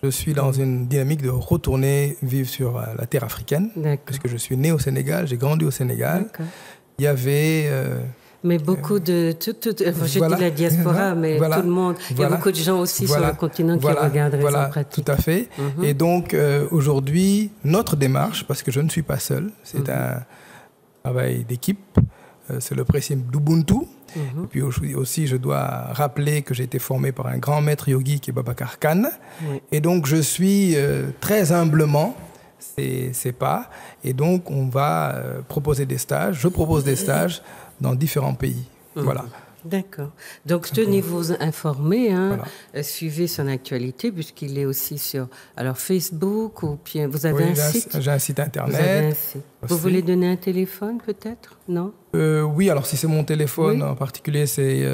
Je suis dans une dynamique de retourner vivre sur la terre africaine, puisque je suis né au Sénégal, j'ai grandi au Sénégal. Il y avait... mais beaucoup de... je dis la diaspora, mais tout le monde. Il y a beaucoup de gens aussi sur le continent qui regardent Raison Pratique. Tout à fait. Et donc, aujourd'hui, notre démarche, parce que je ne suis pas seul, c'est un travail d'équipe, c'est le principe d'Ubuntu. Et puis aussi, je dois rappeler que j'ai été formé par un grand maître yogi qui est Babacar Khan. Et donc, je suis très humblement ses pas. Et donc, on va proposer des stages. Je propose des stages dans différents pays. Voilà. D'accord. Donc, tenez-vous informés, suivez son actualité, puisqu'il est aussi sur Facebook, ou bien vous avez un site. J'ai un site internet. Vous voulez donner un téléphone, peut-être? Non? Oui, alors si c'est mon téléphone en particulier, c'est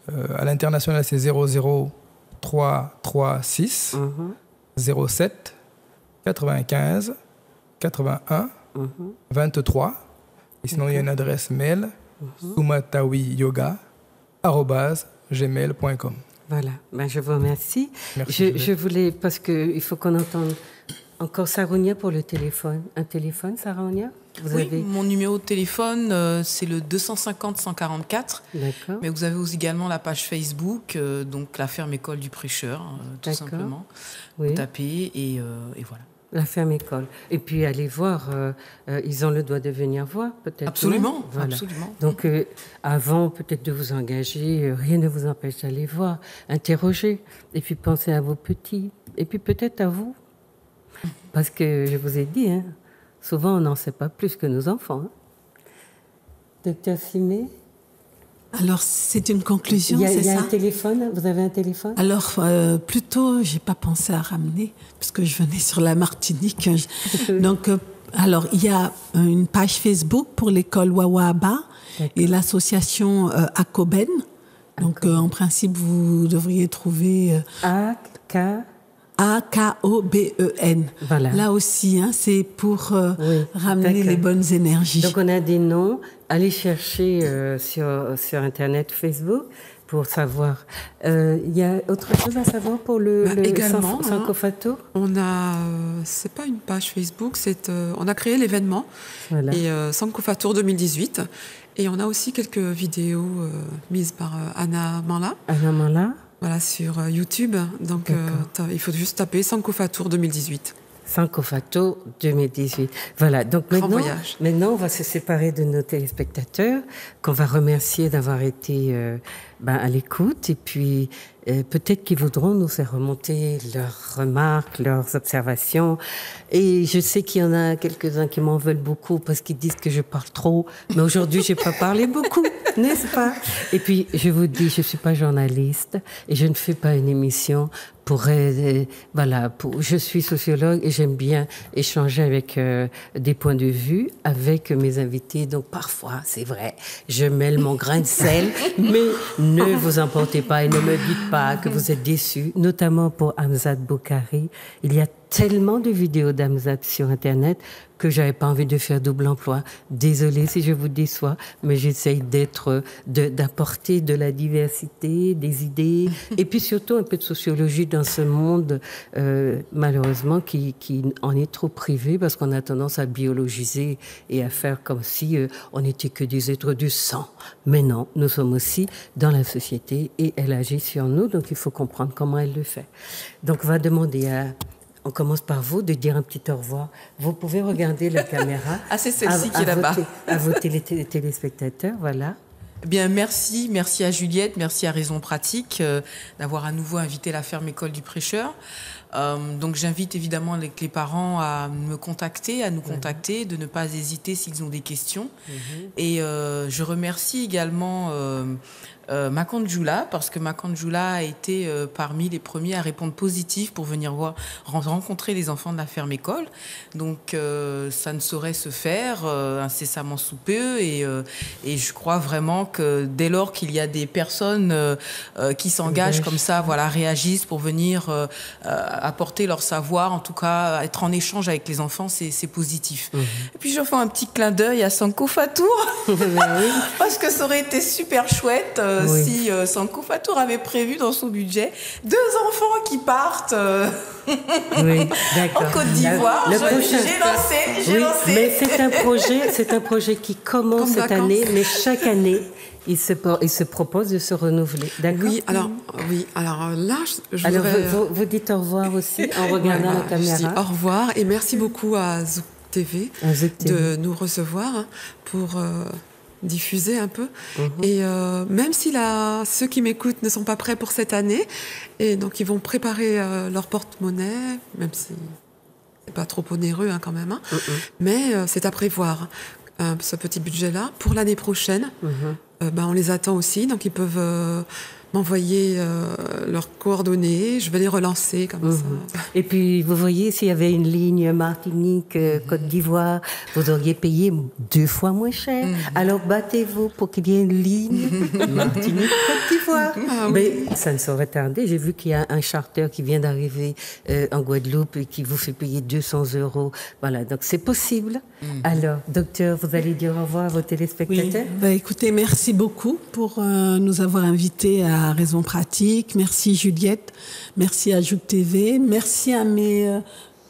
à l'international, c'est 00336 07 95 81 23. Et sinon, il y a une adresse mail, soumatawiyoga@gmail.com. Voilà, je vous remercie. Merci. Je voulais, parce qu'il faut qu'on entende encore Saronia pour le téléphone. Un téléphone, Saronia? Mon numéro de téléphone, c'est le 250 144. D'accord. Mais vous avez aussi également la page Facebook, donc la ferme école du prêcheur, tout simplement. Vous tapez et voilà. La ferme école. Et puis allez voir, ils ont le droit de venir voir, peut-être. Absolument, voilà. Absolument. Donc avant peut-être de vous engager, rien ne vous empêche d'aller voir, interroger, et puis pensez à vos petits, et puis peut-être à vous. Parce que je vous ai dit, souvent on n'en sait pas plus que nos enfants. Docteur Simé? Alors, c'est une conclusion, c'est ça? Il y a un téléphone? Vous avez un téléphone? Alors, plutôt, j'ai pas pensé à ramener, parce que je venais sur la Martinique. Donc, alors, il y a une page Facebook pour l'école Wawaba et l'association Akoben. Donc, en principe, vous devriez trouver... AKOBEN. Voilà. Là aussi, c'est pour ramener les bonnes énergies. Donc, on a des noms. Allez chercher sur Internet, Facebook, pour savoir. Il y a autre chose à savoir pour le Sankofato? On a, c'est pas une page Facebook, on a créé l'événement, et Sankofato 2018. Et on a aussi quelques vidéos mises par Anna Manla. Anna Manla. Voilà, sur YouTube. Donc, il faut juste taper Sankofato 2018. Sankofato 2018. Voilà, donc maintenant, on va se séparer de nos téléspectateurs, qu'on va remercier d'avoir été à l'écoute. Et puis, peut-être qu'ils voudront nous faire remonter leurs remarques, leurs observations. Et je sais qu'il y en a quelques-uns qui m'en veulent beaucoup parce qu'ils disent que je parle trop. Mais aujourd'hui, je n'ai pas parlé beaucoup, n'est-ce pas? Et puis, je vous dis, je ne suis pas journaliste et je ne fais pas une émission je suis sociologue et j'aime bien échanger avec des points de vue avec mes invités. Donc parfois, c'est vrai, je mêle mon grain de sel, mais ne vous emportez pas et ne me dites pas que vous êtes déçus, notamment pour Hamzat Boukari. Il y a tellement de vidéos d'Amzad sur Internet que j'avais pas envie de faire double emploi. Désolée si je vous déçois, mais j'essaye d'apporter de la diversité, des idées, et puis surtout un peu de sociologie dans ce monde, malheureusement, qui en est trop privé parce qu'on a tendance à biologiser et à faire comme si on n'était que des êtres du sang. Mais non, nous sommes aussi dans la société et elle agit sur nous, donc il faut comprendre comment elle le fait. Donc on va demander on commence par vous, de dire un petit au revoir. Vous pouvez regarder la caméra. Ah, c'est celle-ci qui est là-bas. À vos téléspectateurs, voilà. Eh bien, merci à Juliette, merci à Raison Pratique d'avoir à nouveau invité la ferme école du prêcheur. Donc j'invite évidemment les parents à me contacter, à nous contacter, de ne pas hésiter s'ils ont des questions. Et je remercie également Makanjula, parce que Makanjula a été parmi les premiers à répondre positif pour venir rencontrer les enfants de la ferme école. Donc ça ne saurait se faire incessamment sous peu, et je crois vraiment que dès lors qu'il y a des personnes qui s'engagent comme ça, voilà, réagissent pour venir apporter leur savoir, en tout cas être en échange avec les enfants, c'est positif. Et puis je fais un petit clin d'œil à Sanko Fatour parce que ça aurait été super chouette si Sanko Fatour avait prévu dans son budget 2 enfants qui partent en Côte d'Ivoire. J'ai lancé. Mais c'est un projet qui commence cette année, mais chaque année il se propose de se renouveler. D'accord? Oui, alors là, je alors voudrais... vous dites au revoir aussi en regardant la caméra. Je dis au revoir et merci beaucoup à Zouk TV de nous recevoir pour diffuser un peu. Et même si ceux qui m'écoutent ne sont pas prêts pour cette année, et donc ils vont préparer leur porte-monnaie, même si c'est pas trop onéreux quand même, mais c'est à prévoir. Ce petit budget-là pour l'année prochaine. On les attend aussi, donc ils peuvent m'envoyer leurs coordonnées, je vais les relancer comme ça. Et puis, vous voyez, s'il y avait une ligne Martinique, Côte d'Ivoire, vous auriez payé 2 fois moins cher. Alors, battez-vous pour qu'il y ait une ligne Martinique, Côte d'Ivoire. Mais ça ne saurait tarder. J'ai vu qu'il y a un charter qui vient d'arriver en Guadeloupe et qui vous fait payer 200 €. Voilà, donc c'est possible. Alors, docteur, vous allez dire au revoir à vos téléspectateurs? Oui. Écoutez, merci beaucoup pour nous avoir invités à Raison Pratique. Merci Juliette, merci à Zouk TV, merci à mes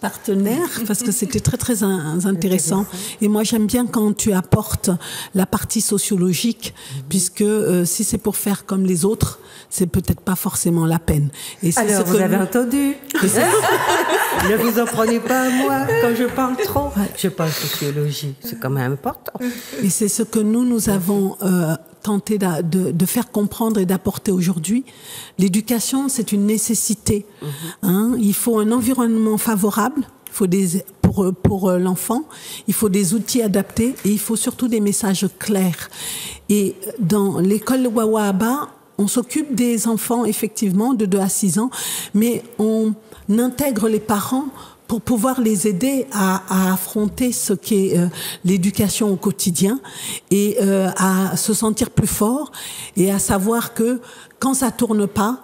partenaires parce que c'était très très intéressant. Et moi j'aime bien quand tu apportes la partie sociologique, puisque si c'est pour faire comme les autres, c'est peut-être pas forcément la peine. Et alors vous avez entendu. Ne vous en prenez pas à moi quand je parle trop. Je parle sociologie, c'est quand même important. Et c'est ce que nous avons tenter de faire comprendre et d'apporter aujourd'hui. L'éducation, c'est une nécessité. Il faut un environnement favorable, il faut pour l'enfant, il faut des outils adaptés et il faut surtout des messages clairs. Et dans l'école Wawaba, on s'occupe des enfants, effectivement, de 2 à 6 ans, mais on intègre les parents pour pouvoir les aider à affronter ce qu'est l'éducation au quotidien et à se sentir plus fort et à savoir que quand ça tourne pas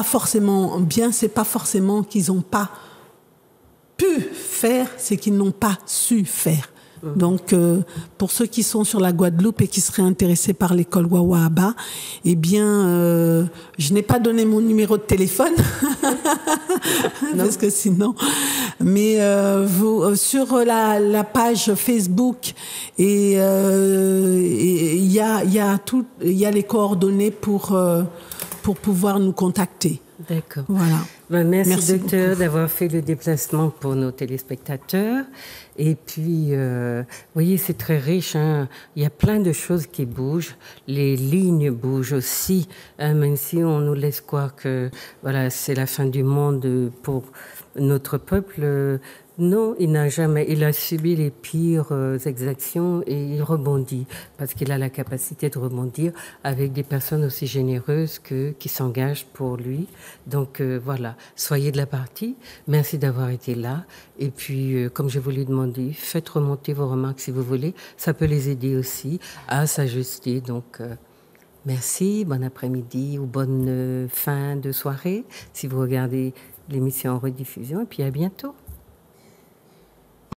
forcément bien, c'est pas forcément qu'ils n'ont pas pu faire, c'est qu'ils n'ont pas su faire. Donc, pour ceux qui sont sur la Guadeloupe et qui seraient intéressés par l'école Wawaba, eh bien, je n'ai pas donné mon numéro de téléphone parce que sinon. Mais vous sur la page Facebook et il y a les coordonnées pour pouvoir nous contacter. D'accord. Voilà. Merci docteur d'avoir fait le déplacement pour nos téléspectateurs. Et puis, vous voyez, c'est très riche. Il y a plein de choses qui bougent. Les lignes bougent aussi, même si on nous laisse croire que voilà, c'est la fin du monde pour notre peuple. Non, il a subi les pires exactions et il rebondit parce qu'il a la capacité de rebondir avec des personnes aussi généreuses qui s'engagent pour lui. Donc voilà, soyez de la partie. Merci d'avoir été là. Et puis, comme je vous l'ai demandé, faites remonter vos remarques si vous voulez. Ça peut les aider aussi à s'ajuster. Donc, merci, bon après-midi ou bonne fin de soirée si vous regardez l'émission en rediffusion et puis à bientôt.